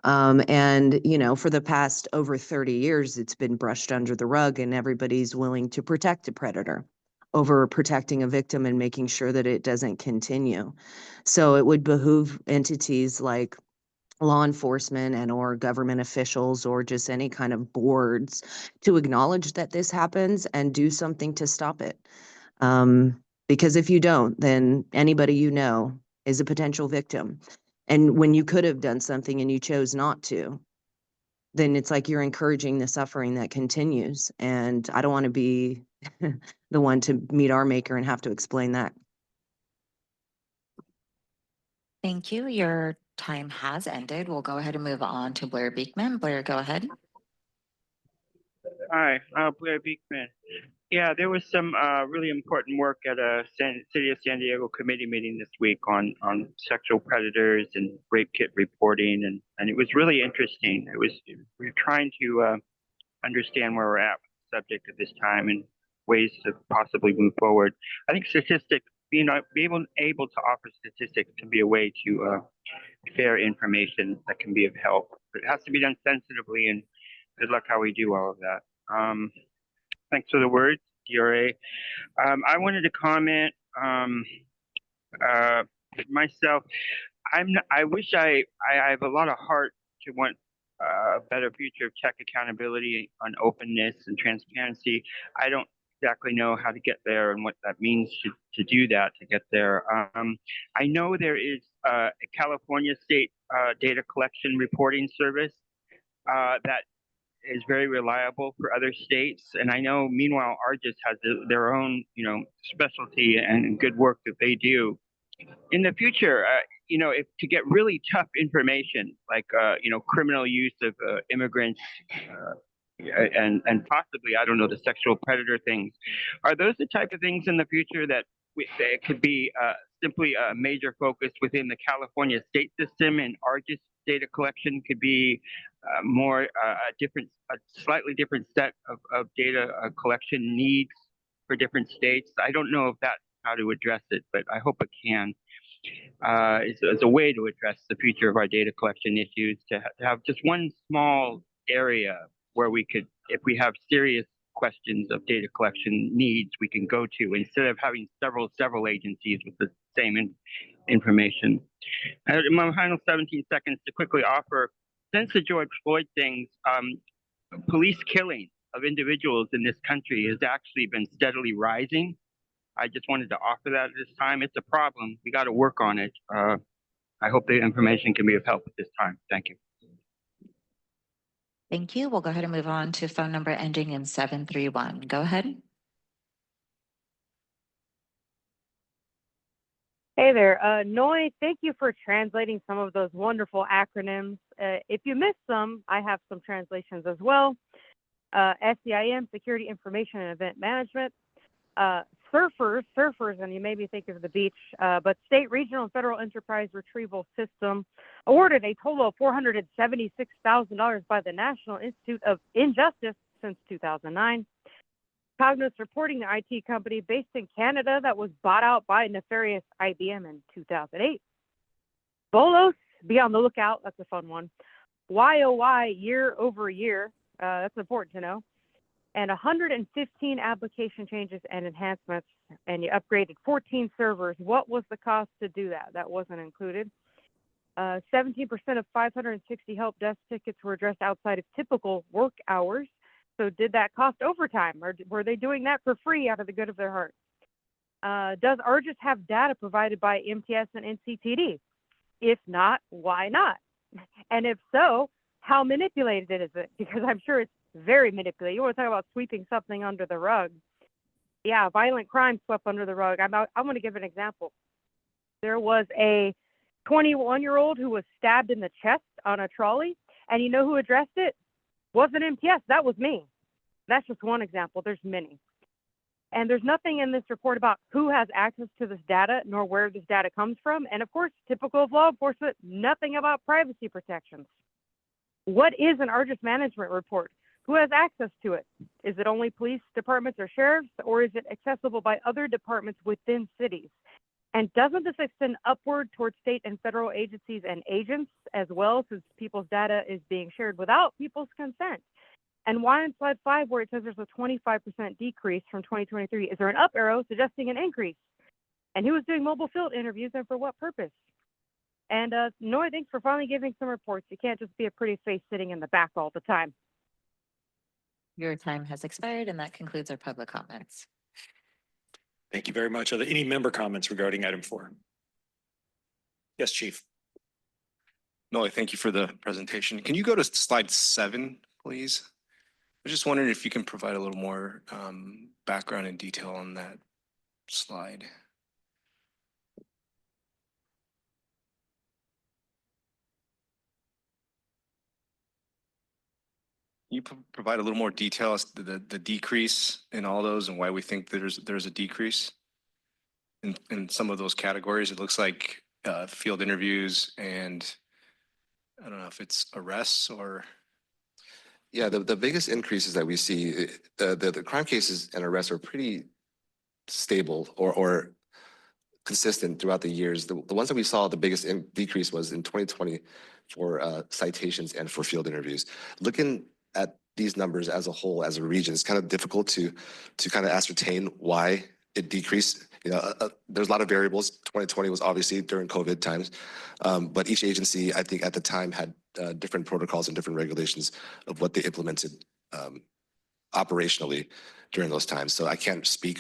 And, for the past over 30 years, it's been brushed under the rug and everybody's willing to protect a predator over protecting a victim and making sure that it doesn't continue. So it would behoove entities like law enforcement and or government officials or just any kind of boards to acknowledge that this happens and do something to stop it. Because if you don't, then anybody is a potential victim. And when you could have done something and you chose not to, then it's like you're encouraging the suffering that continues. And I don't want to be the one to meet our maker and have to explain that. Thank you. Your time has ended. We'll go ahead and move on to Blair Beekman. Blair, go ahead. Hi, Blair Beekman. Yeah, there was some really important work at a City of San Diego committee meeting this week on sexual predators and rape kit reporting, and it was really interesting. We're trying to understand where we're at with the subject at this time and ways to possibly move forward. I think statistics, being able to offer statistics can be a way to fair information that can be of help. But it has to be done sensitively, and good luck how we do all of that. Thanks for the words, DRA. I wanted to comment myself. I wish I have a lot of heart to want a better future of tech accountability on openness and transparency. I don't exactly know how to get there and what that means to do that, to get there. I know there is a California state data collection reporting service that is very reliable for other states. And I know, meanwhile, ARGIS has their own, specialty and good work that they do. In the future, if to get really tough information, like, criminal use of immigrants, and possibly, I don't know, the sexual predator things. Are those the type of things in the future that it could be simply a major focus within the California state system, and ARGIS data collection could be more a slightly different set of data collection needs for different states? I don't know if that's how to address it, but I hope it can. As a way to address the future of our data collection issues, to have just one small area where we could, if we have serious questions of data collection needs, we can go to, instead of having several agencies with the same information. In my final 17 seconds to quickly offer, since the George Floyd things, police killing of individuals in this country has actually been steadily rising. I just wanted to offer that at this time. It's a problem. We got to work on it. I hope the information can be of help at this time. Thank you. Thank you. We'll go ahead and move on to phone number ending in 731. Go ahead. Hey there, Noi, thank you for translating some of those wonderful acronyms. If you missed some, I have some translations as well. SEIM, Security Information and Event Management. Surfers, and you made me think of the beach, but State, Regional, and Federal Enterprise Retrieval System awarded a total of $476,000 by the National Institute of Injustice since 2009. Cognos reporting the IT company based in Canada that was bought out by nefarious IBM in 2008. Bolos, be on the lookout, that's a fun one. YOY, year over year, that's important to know. And 115 application changes and enhancements, and you upgraded 14 servers. What was the cost to do that? That wasn't included. 17% of 560 help desk tickets were addressed outside of typical work hours. So did that cost overtime, or were they doing that for free out of the good of their heart? Does ARGIS have data provided by MTS and NCTD? If not, why not? And if so, how manipulated is it? Because I'm sure it's very manipulated. You want to talk about sweeping something under the rug. Yeah, violent crime swept under the rug. I'm going to give an example. There was a 21-year-old who was stabbed in the chest on a trolley, and you know who addressed it? Wasn't MTS, that was me. That's just one example, there's many. And there's nothing in this report about who has access to this data, nor where this data comes from. And of course, typical of law enforcement, nothing about privacy protections. What is an ARGIS management report? Who has access to it? Is it only police departments or sheriffs, or is it accessible by other departments within cities? And doesn't this extend upward towards state and federal agencies and agents as well, since people's data is being shared without people's consent? And why on slide 5, where it says there's a 25% decrease from 2023, is there an up arrow suggesting an increase? And who is doing mobile field interviews, and for what purpose? And Noi, thanks for finally giving some reports. You can't just be a pretty face sitting in the back all the time. Your time has expired, and that concludes our public comments. Thank you very much. Are there any member comments regarding item 4? Yes, Chief. No, thank you for the presentation. Can you go to slide 7, please? I was just wondering if you can provide a little more background and detail on that slide. Can you provide a little more detail as to the decrease in all those and why we think there's a decrease in some of those categories? It looks like field interviews and I don't know if it's arrests or. Yeah, the biggest increases that we see, the crime cases and arrests are pretty stable or consistent throughout the years. The ones that we saw the biggest decrease was in 2020 for citations and for field interviews. Looking at these numbers as a whole, as a region, it's kind of difficult to kind of ascertain why it decreased. You know, there's a lot of variables. 2020 was obviously during COVID times, but each agency, I think at the time, had different protocols and different regulations of what they implemented operationally during those times. So I can't speak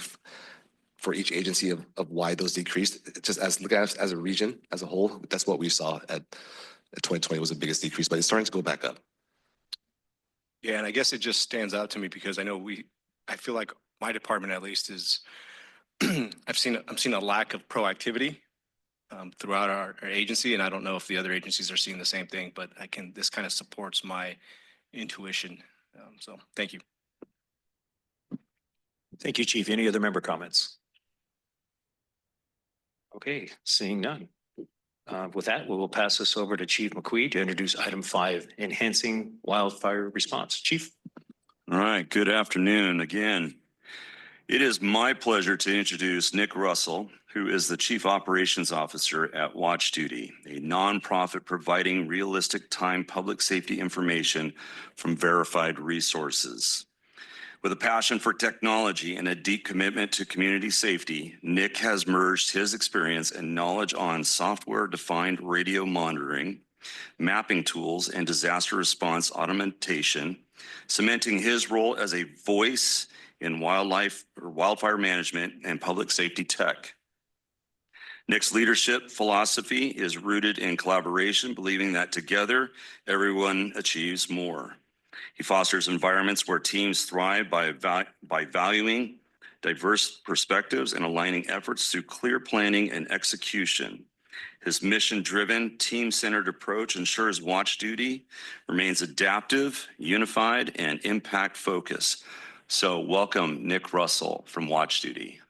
for each agency of why those decreased. It's just as look at us as a region, as a whole, that's what we saw at 2020 was the biggest decrease, but it's starting to go back up. Yeah, and I guess it just stands out to me because I know I feel like my department at least is, I've seen a lack of proactivity throughout our agency, and I don't know if the other agencies are seeing the same thing, but this kind of supports my intuition So thank you. Thank you, Chief. Any other member comments? Okay, seeing none. With that, we will pass this over to Chief McQueen to introduce item 5, enhancing wildfire response. Chief. All right, good afternoon again. It is my pleasure to introduce Nick Russell, who is the Chief Operations Officer at Watch Duty, a nonprofit providing realistic time public safety information from verified resources. With a passion for technology and a deep commitment to community safety, Nick has merged his experience and knowledge on software-defined radio monitoring, mapping tools, and disaster response automation, cementing his role as a voice in wildfire management and public safety tech. Nick's leadership philosophy is rooted in collaboration, believing that together, everyone achieves more. He fosters environments where teams thrive by valuing diverse perspectives and aligning efforts through clear planning and execution. His mission-driven, team-centered approach ensures Watch Duty remains adaptive, unified, and impact-focused. So welcome, Nick Russell from Watch Duty.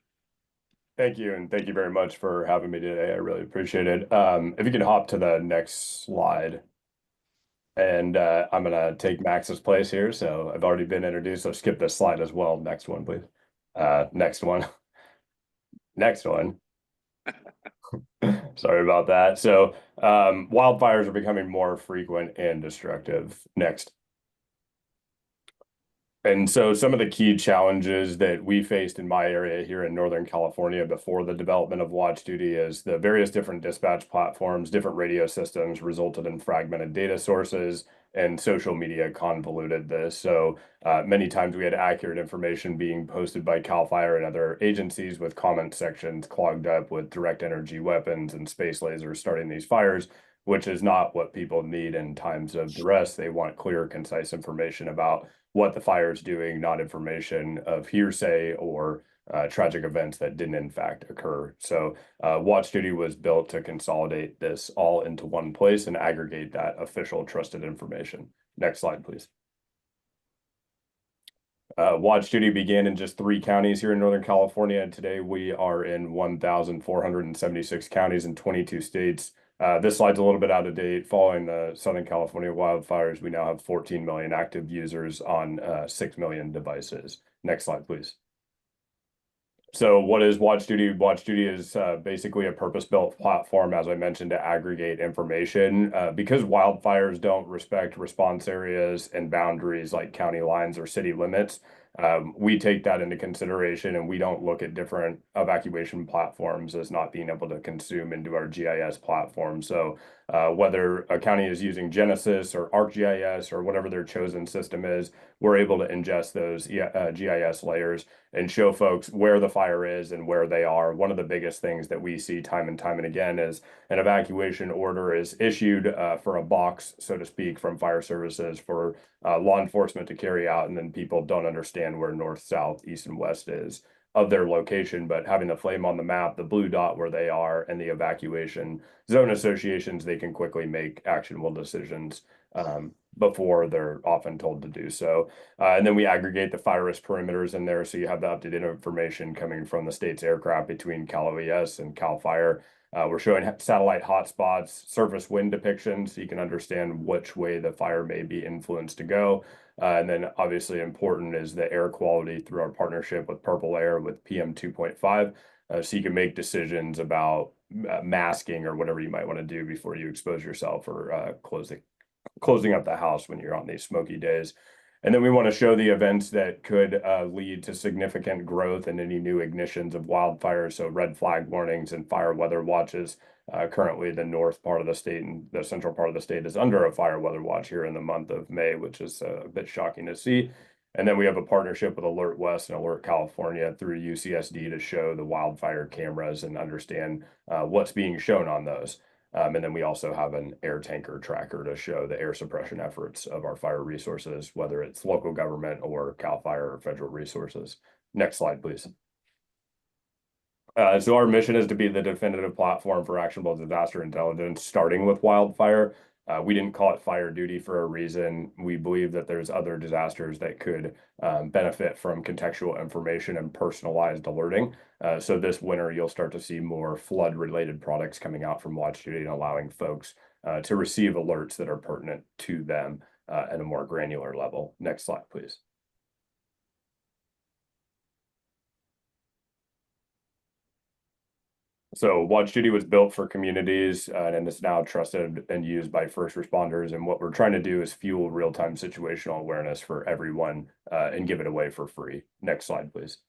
Thank you, and thank you very much for having me today. I really appreciate it. If you can hop to the next slide. And I'm going to take Max's place here. So I've already been introduced, so skip this slide as well. Next one, please. Next one. Next one. Sorry about that. So wildfires are becoming more frequent and destructive. Next. And so some of the key challenges that we faced in my area here in Northern California before the development of Watch Duty is the various different dispatch platforms, different radio systems resulted in fragmented data sources, and social media convoluted this. So many times we had accurate information being posted by CAL FIRE and other agencies with comment sections clogged up with direct energy weapons and space lasers starting these fires, which is not what people need in times of duress. They want clear, concise information about what the fire is doing, not information of hearsay or tragic events that didn't in fact occur. So Watch Duty was built to consolidate this all into one place and aggregate that official trusted information. Next slide, please. Watch Duty began in just 3 counties here in Northern California, and today we are in 1,476 counties in 22 states. This slide's a little bit out of date. Following the Southern California wildfires, we now have 14 million active users on 6 million devices. Next slide, please. So what is Watch Duty? Watch Duty is basically a purpose-built platform, as I mentioned, to aggregate information. Because wildfires don't respect response areas and boundaries like county lines or city limits, we take that into consideration, and we don't look at different evacuation platforms as not being able to consume into our GIS platform. So whether a county is using Genesis or ArcGIS or whatever their chosen system is, we're able to ingest those GIS layers and show folks where the fire is and where they are. One of the biggest things that we see time and again is an evacuation order is issued for a box, so to speak, from fire services for law enforcement to carry out, and then people don't understand where north, south, east, and west is of their location, but having the flame on the map, the blue dot where they are, and the evacuation zone associations, they can quickly make actionable decisions before they're often told to do so. And then we aggregate the fire risk perimeters in there, so you have the updated information coming from the state's aircraft between Cal OES and Cal FIRE. We're showing satellite hotspots, surface wind depictions, so you can understand which way the fire may be influenced to go. And then obviously important is the air quality through our partnership with Purple Air with PM 2.5. So you can make decisions about masking or whatever you might want to do before you expose yourself or closing up the house when you're on these smoky days. And then we want to show the events that could lead to significant growth in any new ignitions of wildfires. So red flag warnings and fire weather watches. Currently, the north part of the state and the central part of the state is under a fire weather watch here in the month of May, which is a bit shocking to see. And then we have a partnership with Alert West and Alert California through UCSD to show the wildfire cameras and understand what's being shown on those. And then we also have an air tanker tracker to show the air suppression efforts of our fire resources, whether it's local government or CAL FIRE or federal resources. Next slide, please. So our mission is to be the definitive platform for actionable disaster intelligence, starting with wildfire. We didn't call it fire duty for a reason. We believe that there's other disasters that could benefit from contextual information and personalized alerting. So this winter, you'll start to see more flood-related products coming out from Watch Duty and allowing folks to receive alerts that are pertinent to them at a more granular level. Next slide, please. So Watch Duty was built for communities and is now trusted and used by first responders. And what we're trying to do is fuel real-time situational awareness for everyone and give it away for free. Next slide, please.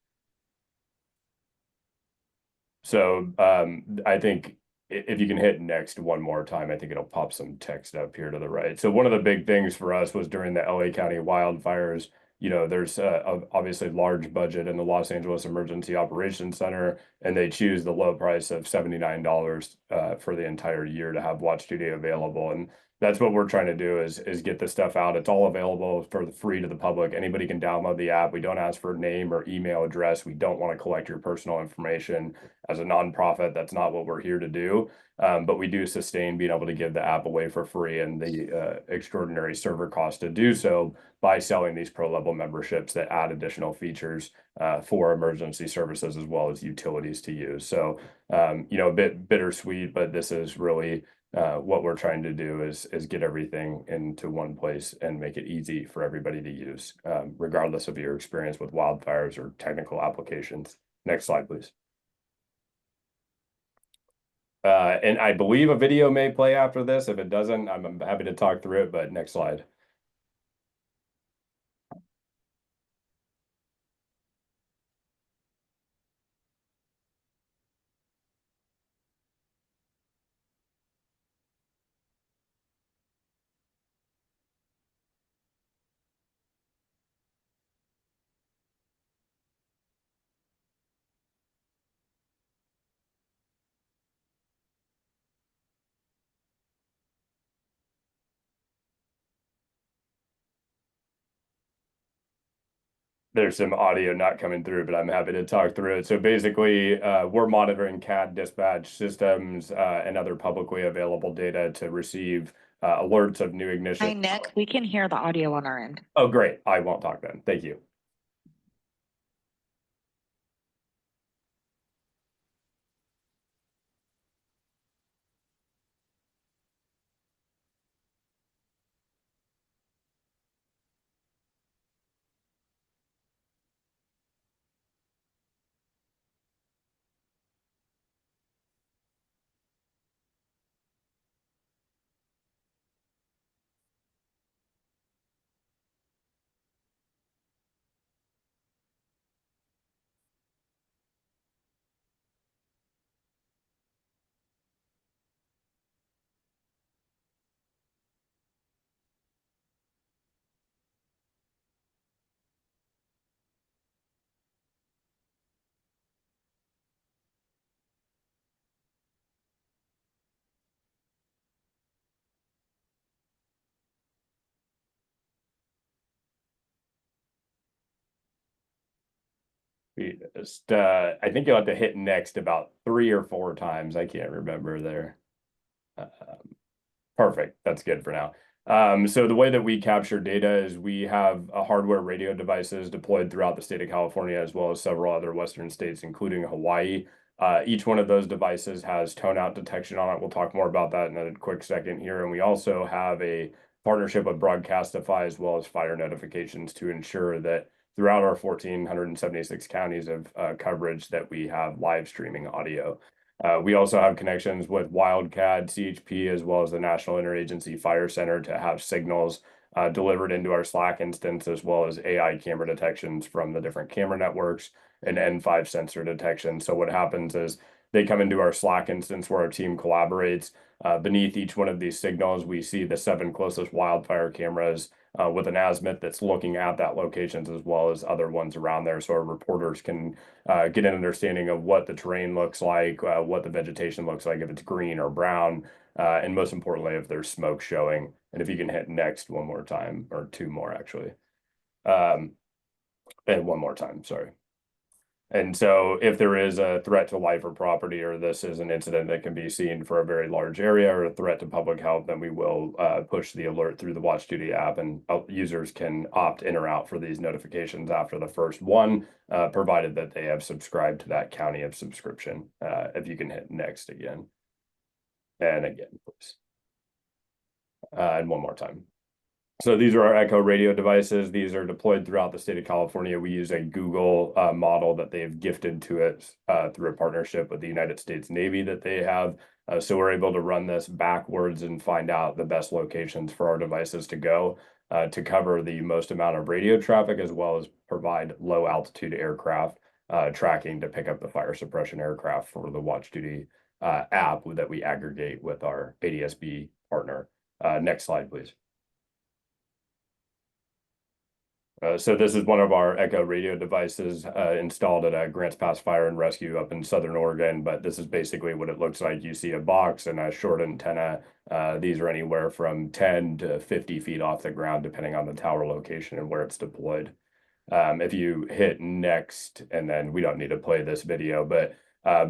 So I think if you can hit next one more time, I think it'll pop some text up here to the right. So one of the big things for us was during the LA County wildfires, you know, there's obviously large budget in the Los Angeles Emergency Operations Center, and they choose the low price of $79 for the entire year to have Watch Duty available. And that's what we're trying to do is get this stuff out. It's all available for the free to the public. Anybody can download the app. We don't ask for name or email address. We don't want to collect your personal information. As a nonprofit, that's not what we're here to do. But we do sustain being able to give the app away for free and the extraordinary server cost to do so by selling these pro-level memberships that add additional features for emergency services as well as utilities to use. So, you know, a bit bittersweet, but this is really what we're trying to do is get everything into one place and make it easy for everybody to use, regardless of your experience with wildfires or technical applications. Next slide, please. And I believe a video may play after this. If it doesn't, I'm happy to talk through it, but next slide. There's some audio not coming through, but I'm happy to talk through it. So basically, we're monitoring CAD dispatch systems and other publicly available data to receive alerts of new ignition. Hi, Nick, we can hear the audio on our end. Oh, great. I won't talk then. Thank you. Just, I think you'll have to hit next about 3 or 4 times. I can't remember there. Perfect. That's good for now. So the way that we capture data is we have hardware radio devices deployed throughout the state of California, as well as several other Western states, including Hawaii. Each one of those devices has tone out detection on it. We'll talk more about that in a quick second here. And we also have a partnership with Broadcastify as well as fire notifications to ensure that throughout our 1,476 counties of coverage that we have live streaming audio. We also have connections with Wildcat, CHP, as well as the National Interagency Fire Center to have signals delivered into our Slack instance, as well as AI camera detections from the different camera networks and N5 sensor detection. So what happens is they come into our Slack instance where our team collaborates. Beneath each one of these signals, we see the 7 closest wildfire cameras with an azimuth that's looking at that locations as well as other ones around there. So our reporters can get an understanding of what the terrain looks like, what the vegetation looks like, if it's green or brown, and most importantly, if there's smoke showing. And if you can hit next one more time, or 2 more actually. And one more time, sorry. And so if there is a threat to life or property, or this is an incident that can be seen for a very large area or a threat to public health, then we will push the alert through the Watch Duty app, and users can opt in or out for these notifications after the first one, provided that they have subscribed to that county of subscription. If you can hit next again. And again, please. And one more time. So these are our Echo radio devices. These are deployed throughout the state of California. We use a Google model that they've gifted to it through a partnership with the United States Navy that they have. So we're able to run this backwards and find out the best locations for our devices to go to cover the most amount of radio traffic, as well as provide low altitude aircraft tracking to pick up the fire suppression aircraft for the Watch Duty app that we aggregate with our ADSB partner. Next slide, please. So this is one of our Echo radio devices installed at a Grants Pass Fire and Rescue up in Southern Oregon, but this is basically what it looks like. You see a box and a short antenna. These are anywhere from 10 to 50 feet off the ground, depending on the tower location and where it's deployed. If you hit next, and then we don't need to play this video, but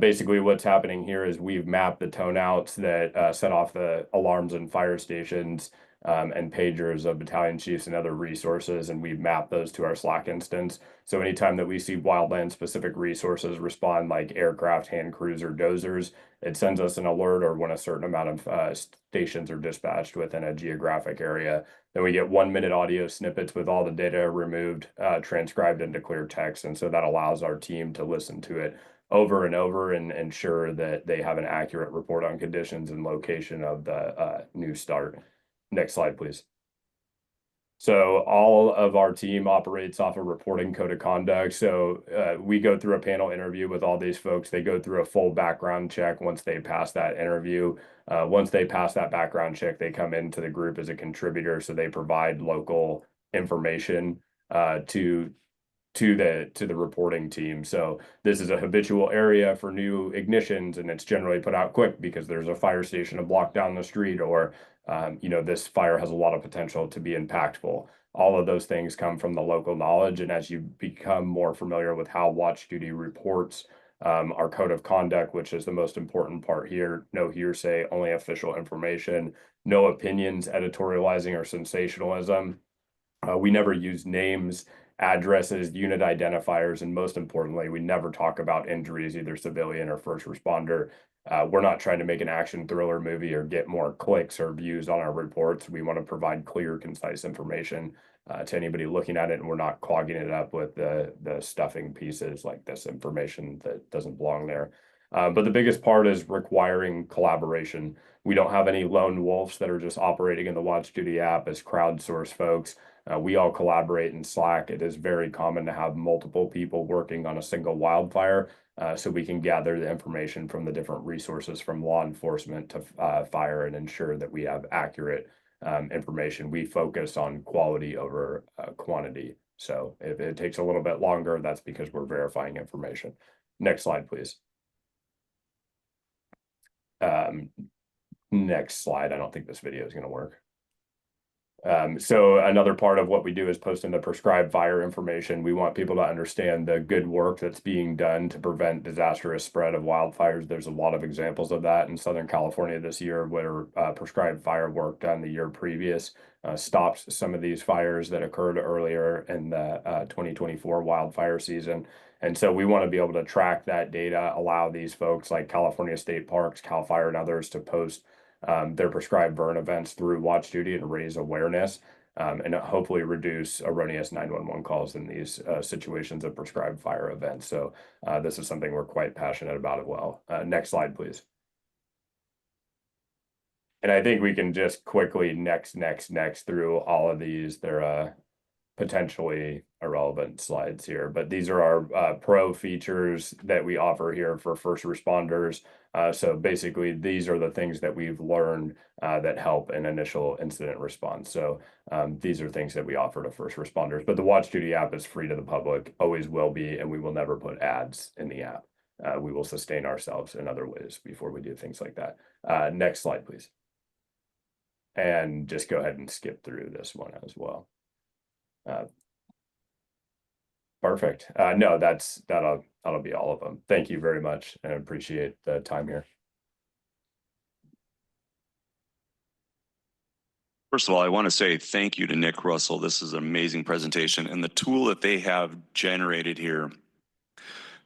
basically what's happening here is we've mapped the toneouts that set off the alarms in fire stations and pagers of battalion chiefs and other resources, and we've mapped those to our Slack instance. So anytime that we see wildland specific resources respond, like aircraft, hand crews, or dozers, it sends us an alert, or when a certain amount of stations are dispatched within a geographic area. Then we get 1-minute audio snippets with all the data removed, transcribed into clear text. And so that allows our team to listen to it over and over and ensure that they have an accurate report on conditions and location of the new start. Next slide, please. So all of our team operates off a reporting code of conduct. So we go through a panel interview with all these folks. They go through a full background check once they pass that interview. Once they pass that background check, they come into the group as a contributor. So they provide local information to the reporting team. So this is a habitual area for new ignitions, and it's generally put out quick because there's a fire station a block down the street, or this fire has a lot of potential to be impactful. All of those things come from the local knowledge. And as you become more familiar with how Watch Duty reports, our code of conduct, which is the most important part here: no hearsay, only official information, no opinions, editorializing, or sensationalism. We never use names, addresses, unit identifiers, and most importantly, we never talk about injuries, either civilian or first responder. We're not trying to make an action thriller movie or get more clicks or views on our reports. We want to provide clear, concise information to anybody looking at it, and we're not clogging it up with the stuffing pieces like this information that doesn't belong there. But the biggest part is requiring collaboration. We don't have any lone wolves that are just operating in the Watch Duty app as crowdsource folks. We all collaborate in Slack. It is very common to have multiple people working on a single wildfire, so we can gather the information from the different resources from law enforcement to fire and ensure that we have accurate information. We focus on quality over quantity. So if it takes a little bit longer, that's because we're verifying information. Next slide, please. Next slide. I don't think this video is going to work. So another part of what we do is post in the prescribed fire information. We want people to understand the good work that's being done to prevent disastrous spread of wildfires. There's a lot of examples of that in Southern California this year, where prescribed fire work done the year previous stopped some of these fires that occurred earlier in the 2024 wildfire season. And so we want to be able to track that data, allow these folks like California State Parks, CAL FIRE, and others to post their prescribed burn events through Watch Duty and raise awareness, and hopefully reduce erroneous 911 calls in these situations of prescribed fire events. So this is something we're quite passionate about as well. Next slide, please. And I think we can just quickly next through all of these. They're potentially irrelevant slides here, but these are our pro features that we offer here for first responders. So basically, these are the things that we've learned that help in initial incident response. So these are things that we offer to first responders. But the Watch Duty app is free to the public, always will be, and we will never put ads in the app. We will sustain ourselves in other ways before we do things like that. Next slide, please. And just go ahead and skip through this one as well. Perfect. No, that'll be all of them. Thank you very much and appreciate the time here. First of all, I want to say thank you to Nick Russell. This is an amazing presentation, and the tool that they have generated here.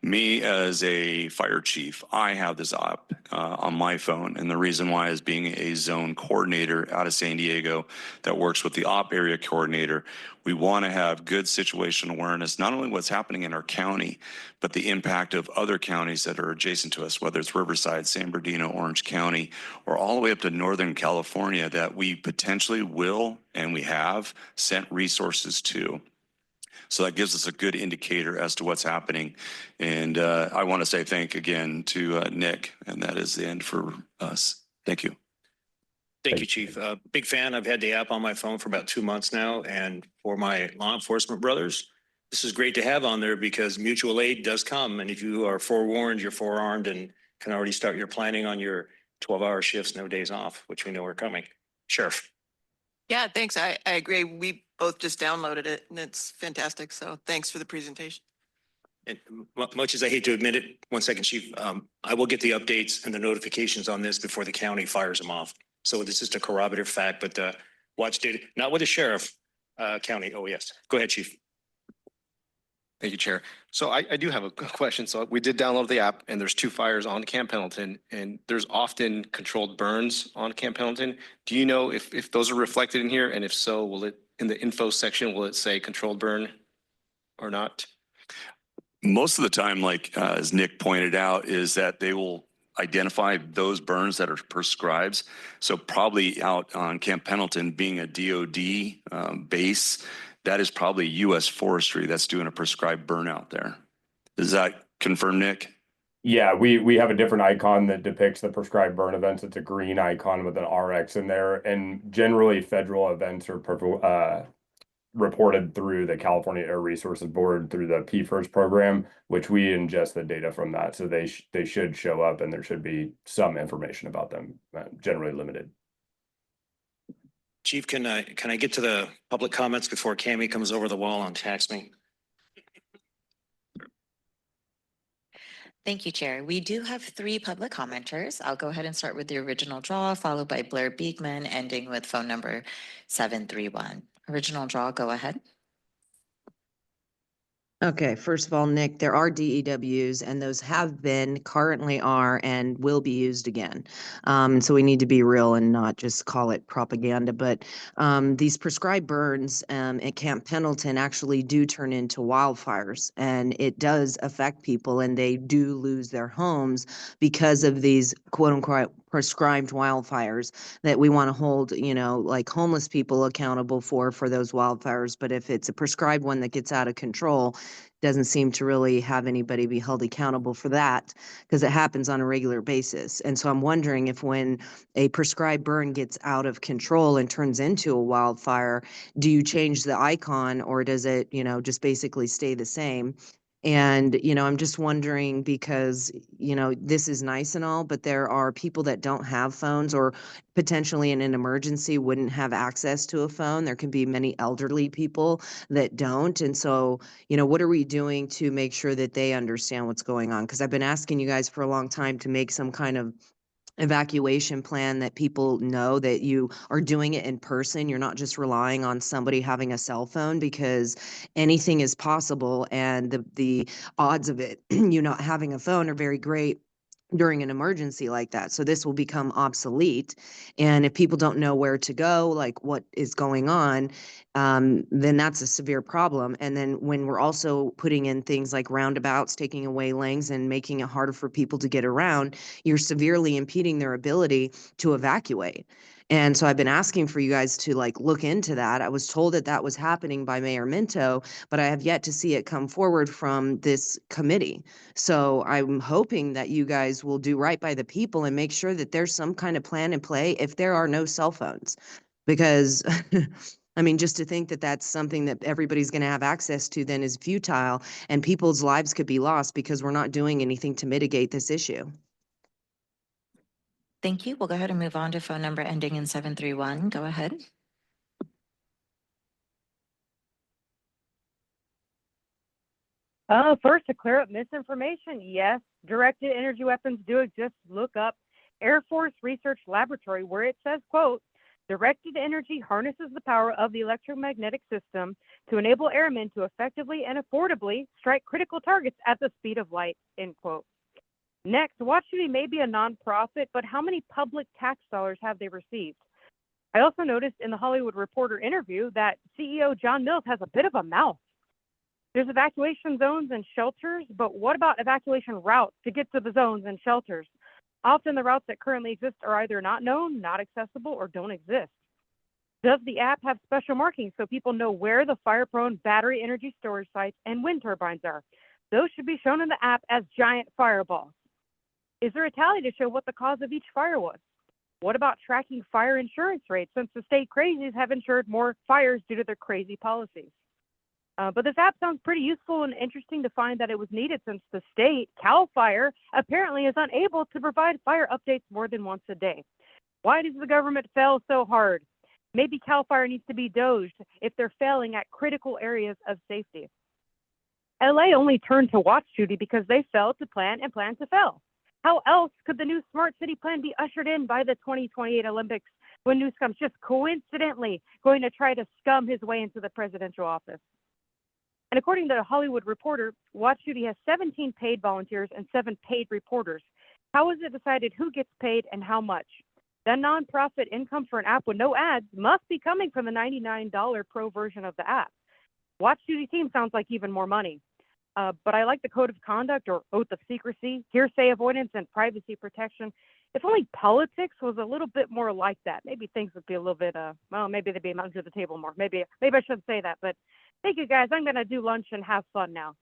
Me as a fire chief, I have this app on my phone, and the reason why is being a zone coordinator out of San Diego that works with the op area coordinator. We want to have good situational awareness, not only what's happening in our county, but the impact of other counties that are adjacent to us, whether it's Riverside, San Bernardino, Orange County, or all the way up to Northern California that we potentially will and we have sent resources to. So that gives us a good indicator as to what's happening. And I want to say thank again to Nick, and that is the end for us. Thank you. Thank you, Chief. Big fan. I've had the app on my phone for about 2 months now. And for my law enforcement brothers, this is great to have on there because mutual aid does come. And if you are forewarned, you're forearmed and can already start your planning on your 12-hour shifts, no days off, which we know are coming. Sheriff. Yeah, thanks. I agree. We both just downloaded it and it's fantastic. So thanks for the presentation. And much as I hate to admit it, 1 second, Chief, I will get the updates and the notifications on this before the county fires them off. So this is just a corroborative fact, but watch data, not with the sheriff, county. Oh, yes. Go ahead, Chief. Thank you, Chair. So I do have a question. So we did download the app and there's 2 fires on Camp Pendleton and there's often controlled burns on Camp Pendleton. Do you know if those are reflected in here? And if so, will it, in the info section, will it say controlled burn or not? Most of the time, like as Nick pointed out, is that they will identify those burns that are prescribed. So probably out on Camp Pendleton being a DOD base, that is probably U.S. Forestry that's doing a prescribed burn out there. Does that confirm, Nick? Yeah, we have a different icon that depicts the prescribed burn events. It's a green icon with an RX in there. And generally federal events are reported through the California Air Resources Board through the PFERS program, which we ingest the data from that. So they should show up and there should be some information about them, generally limited. Chief, can I get to the public comments before Cammie comes over the wall and attacks me? Thank you, Chair. We do have 3 public commenters. I'll go ahead and start with the original draw, followed by Blair Beekman, ending with phone number 731. Original draw, go ahead. Okay, first of all, Nick, there are DEWs and those have been, currently are, and will be used again. So we need to be real and not just call it propaganda. But these prescribed burns at Camp Pendleton actually do turn into wildfires, and it does affect people, and they do lose their homes because of these quote unquote prescribed wildfires that we want to hold, like homeless people accountable for those wildfires. But if it's a prescribed one that gets out of control, doesn't seem to really have anybody be held accountable for that because it happens on a regular basis. And so I'm wondering if when a prescribed burn gets out of control and turns into a wildfire, do you change the icon or does it, just basically stay the same? And, I'm just wondering because, this is nice and all, but there are people that don't have phones or potentially in an emergency wouldn't have access to a phone. There can be many elderly people that don't. And so, what are we doing to make sure that they understand what's going on? Because I've been asking you guys for a long time to make some kind of evacuation plan that people know that you are doing it in person. You're not just relying on somebody having a cell phone because anything is possible and the odds of it, not having a phone are very great during an emergency like that. So this will become obsolete. And if people don't know where to go, like what is going on, then that's a severe problem. And then when we're also putting in things like roundabouts, taking away lanes and making it harder for people to get around, you're severely impeding their ability to evacuate. And so I've been asking for you guys to look into that. I was told that that was happening by Mayor Minto, but I have yet to see it come forward from this committee. So I'm hoping that you guys will do right by the people and make sure that there's some kind of plan in play if there are no cell phones. Because just to think that that's something that everybody's going to have access to then is futile and people's lives could be lost because we're not doing anything to mitigate this issue. Thank you. We'll go ahead and move on to phone number ending in 731. Go ahead. First, to clear up misinformation, yes, directed energy weapons do exist. Look up Air Force Research Laboratory, where it says, quote, directed energy harnesses the power of the electromagnetic system to enable airmen to effectively and affordably strike critical targets at the speed of light, end quote. Next, Watch Duty may be a nonprofit, but how many public tax dollars have they received? I also noticed in the Hollywood Reporter interview that CEO John Mills has a bit of a mouth. There's evacuation zones and shelters, but what about evacuation routes to get to the zones and shelters? Often the routes that currently exist are either not known, not accessible, or don't exist. Does the app have special markings so people know where the fire-prone battery energy storage sites and wind turbines are? Those should be shown in the app as giant fireballs. Is there a tally to show what the cause of each fire was? What about tracking fire insurance rates, since the state crazies have insured more fires due to their crazy policies? But this app sounds pretty useful and interesting to find that it was needed, since the state, CAL FIRE, apparently is unable to provide fire updates more than once a day. Why does the government fail so hard? Maybe CAL FIRE needs to be doged if they're failing at critical areas of safety. LA only turned to Watch Duty because they failed to plan and plan to fail. How else could the new smart city plan be ushered in by the 2028 Olympics when Newsom's just coincidentally going to try to scum his way into the presidential office? And according to the Hollywood Reporter, Watch Duty has 17 paid volunteers and 7 paid reporters. How is it decided who gets paid and how much? That nonprofit income for an app with no ads must be coming from the $99 pro version of the app. Watch Duty team sounds like even more money. But I like the code of conduct or oath of secrecy, hearsay avoidance, and privacy protection. If only politics was a little bit more like that, maybe things would be a little bit, well, maybe they'd be under the table more. Maybe I shouldn't say that, but thank you guys. I'm going to do lunch and have fun now.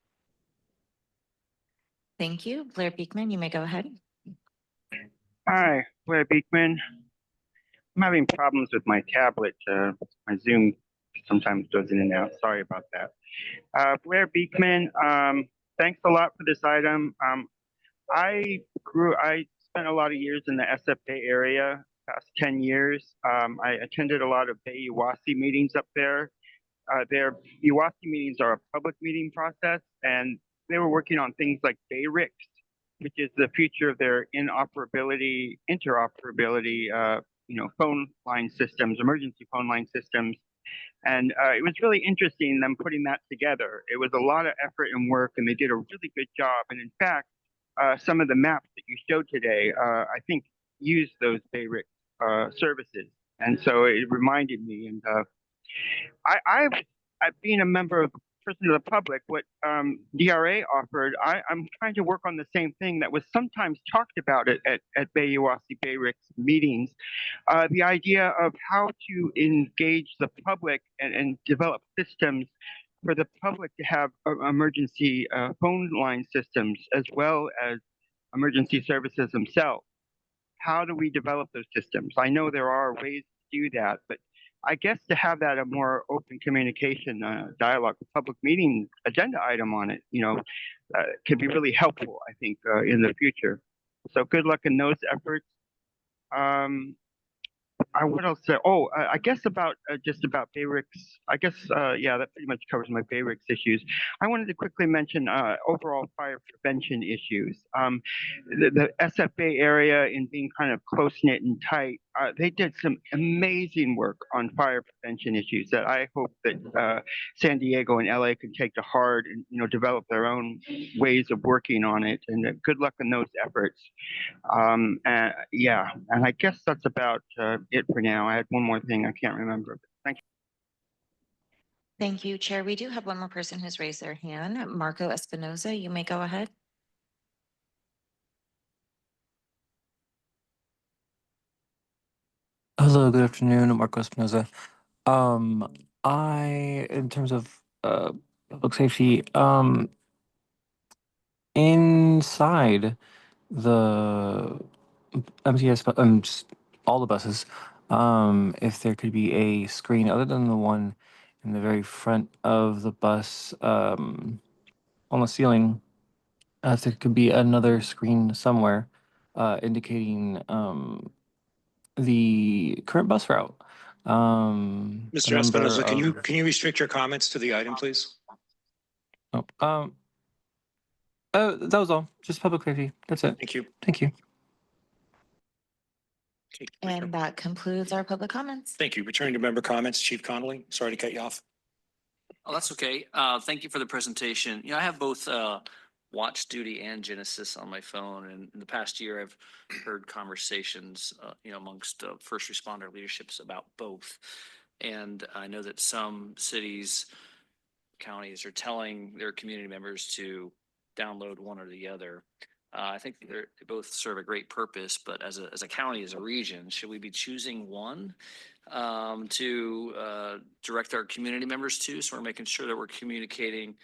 Thank you. Blair Beekman, you may go ahead. Hi, Blair Beekman. I'm having problems with my tablet. My Zoom sometimes goes in and out. Sorry about that. Blair Beekman, thanks a lot for this item. I spent a lot of years in the SF Bay area, past 10 years. I attended a lot of Bay UASI meetings up there. Their UASI meetings are a public meeting process, and they were working on things like BayRICS, which is the future of their interoperability, phone line systems, emergency phone line systems. And it was really interesting them putting that together. It was a lot of effort and work, and they did a really good job. And in fact, some of the maps that you showed today, I think, use those BayRICS services. And so it reminded me. And I've being a member of person of the public, what DRA offered, I'm trying to work on the same thing that was sometimes talked about at Bay UASI BayRICS meetings, the idea of how to engage the public and develop systems for the public to have emergency phone line systems as well as emergency services themselves. How do we develop those systems? I know there are ways to do that, but I guess to have that a more open communication dialogue, public meeting agenda item on it, could be really helpful, I think, in the future. So good luck in those efforts. What else? I guess just about BayRICS. I guess, yeah, that pretty much covers my BayRICS issues. I wanted to quickly mention overall fire prevention issues. The SF Bay area, in being kind of close-knit and tight, they did some amazing work on fire prevention issues that I hope that San Diego and LA can take to heart and develop their own ways of working on it. And good luck in those efforts. Yeah, and I guess that's about it for now. I had one more thing I can't remember. Thank you. Thank you, Chair. We do have one more person who's raised their hand. Marco Espinoza, you may go ahead. Hello, good afternoon. I'm Marco Espinoza. In terms of public safety, inside the MTS, just all the buses, if there could be a screen other than the one in the very front of the bus, on the ceiling, if there could be another screen somewhere, indicating the current bus route. Mr. Espinoza, can you restrict your comments to the item, please? Oh, That was all. Just public safety. That's it. Thank you. Thank you. Okay, And that concludes our public comments. thank you. Returning to member comments, Chief Connolly, sorry to cut you off. Oh, that's okay. Thank you for the presentation. I have both Watch Duty and Genesis on my phone, and in the past year, I've heard conversations, amongst first responder leaderships about both. And I know that some cities, counties are telling their community members to download one or the other. I think they both serve a great purpose, but as a county, as a region, should we be choosing one to direct our community members to? So we're making sure that we're communicating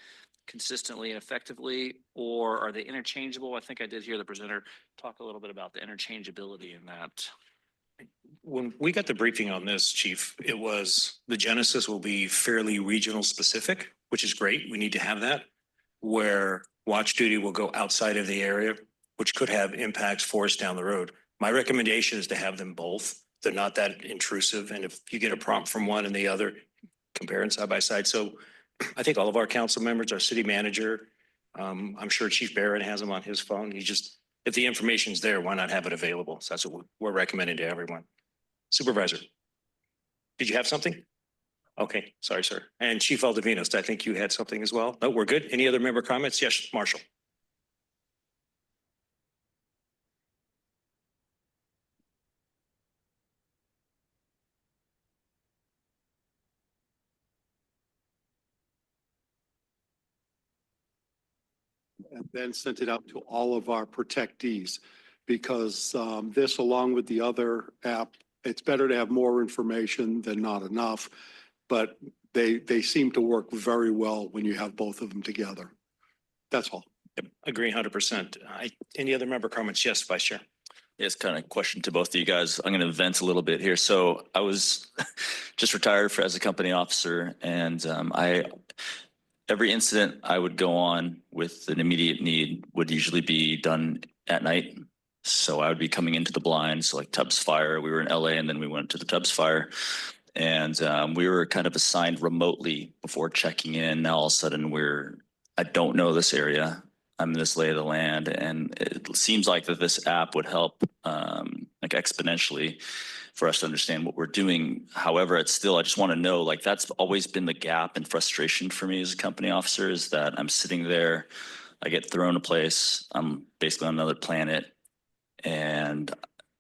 consistently and effectively, or are they interchangeable? I think I did hear the presenter talk a little bit about the interchangeability in that. When we got the briefing on this, Chief, it was the Genesis will be fairly regional specific, which is great. We need to have that. Where Watch Duty will go outside of the area, which could have impacts for us down the road. My recommendation is to have them both. They're not that intrusive. And if you get a prompt from one and the other, compare them side by side. So I think all of our council members, our city manager, I'm sure Chief Barron has them on his phone. If the information's there, why not have it available? So that's what we're recommending to everyone. Supervisor, did you have something? Okay, sorry, sir. And Chief Aldavinos, I think you had something as well. No, we're good. Any other member comments? Yes, Marshall. And then sent it out to all of our protectees because this, along with the other app, it's better to have more information than not enough, but they seem to work very well when you have both of them together. That's all. Yep, agree 100%. Any other member comments? Yes, Vice Chair. Yes, kind of question to both of you guys. I'm going to vent a little bit here. So I was just retired as a company officer, and every incident I would go on with an immediate need would usually be done at night. So I would be coming into the blind, so like Tubbs Fire. We were in LA, and then we went to the Tubbs Fire, and we were kind of assigned remotely before checking in. Now all of a sudden I don't know this area. I'm in this lay of the land, and it seems like that this app would help like exponentially for us to understand what we're doing. However, I just want to know, like, that's always been the gap and frustration for me as a company officer, is that I'm sitting there, I get thrown a place, I'm basically on another planet, and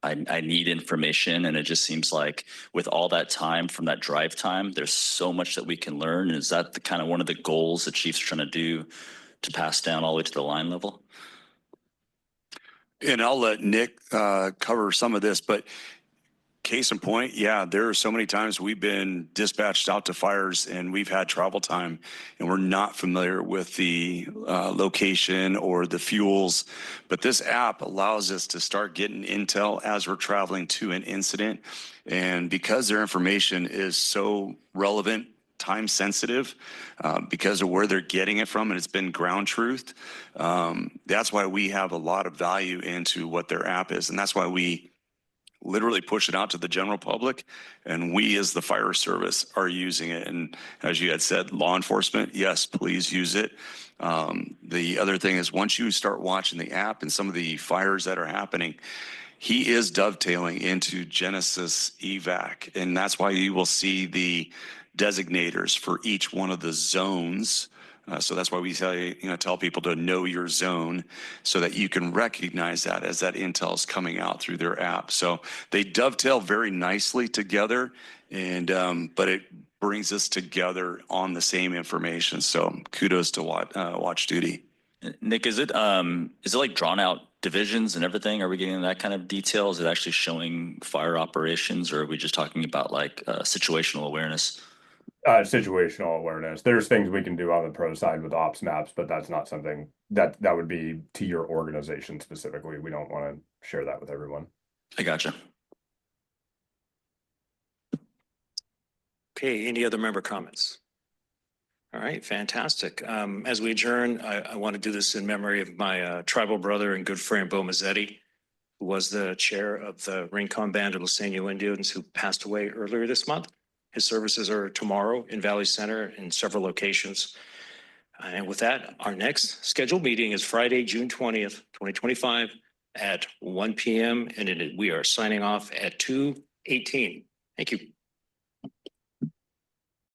I need information. And it just seems like with all that time from that drive time, there's so much that we can learn. Is that the kind of one of the goals the chief's trying to do, to pass down all the way to the line level? And I'll let Nick cover some of this, but case in point, yeah, there are so many times we've been dispatched out to fires and we've had travel time and we're not familiar with the location or the fuels. But this app allows us to start getting intel as we're traveling to an incident. And because their information is so relevant, time sensitive, because of where they're getting it from, and it's been ground truth, that's why we have a lot of value into what their app is. And that's why we literally push it out to the general public, and we as the fire service are using it. And as you had said, law enforcement, yes, please use it. The other thing is, once you start watching the app and some of the fires that are happening, he is dovetailing into Genesis evac. And that's why you will see the designators for each one of the zones. So that's why we tell people to know your zone, so that you can recognize that as that intel is coming out through their app. So they dovetail very nicely together, and but it brings us together on the same information. So kudos to Watch Duty. Nick, is it like drawn out divisions and everything? Are we getting that kind of detail? Is it actually showing fire operations, or are we just talking about like situational awareness? Situational awareness. There's things we can do on the pro side with ops maps, but that's not something that would be to your organization specifically. We don't want to share that with everyone. I gotcha. Okay, any other member comments? All right, fantastic. As we adjourn, I want to do this in memory of my tribal brother and good friend, Bo Mazzetti, who was the chair of the Rincon Band of Los Seño Indians, who passed away earlier this month. His services are tomorrow in Valley Center in several locations. And with that, our next scheduled meeting is Friday, June 20th, 2025 at 1 p.m. And we are signing off at 2:18. Thank you.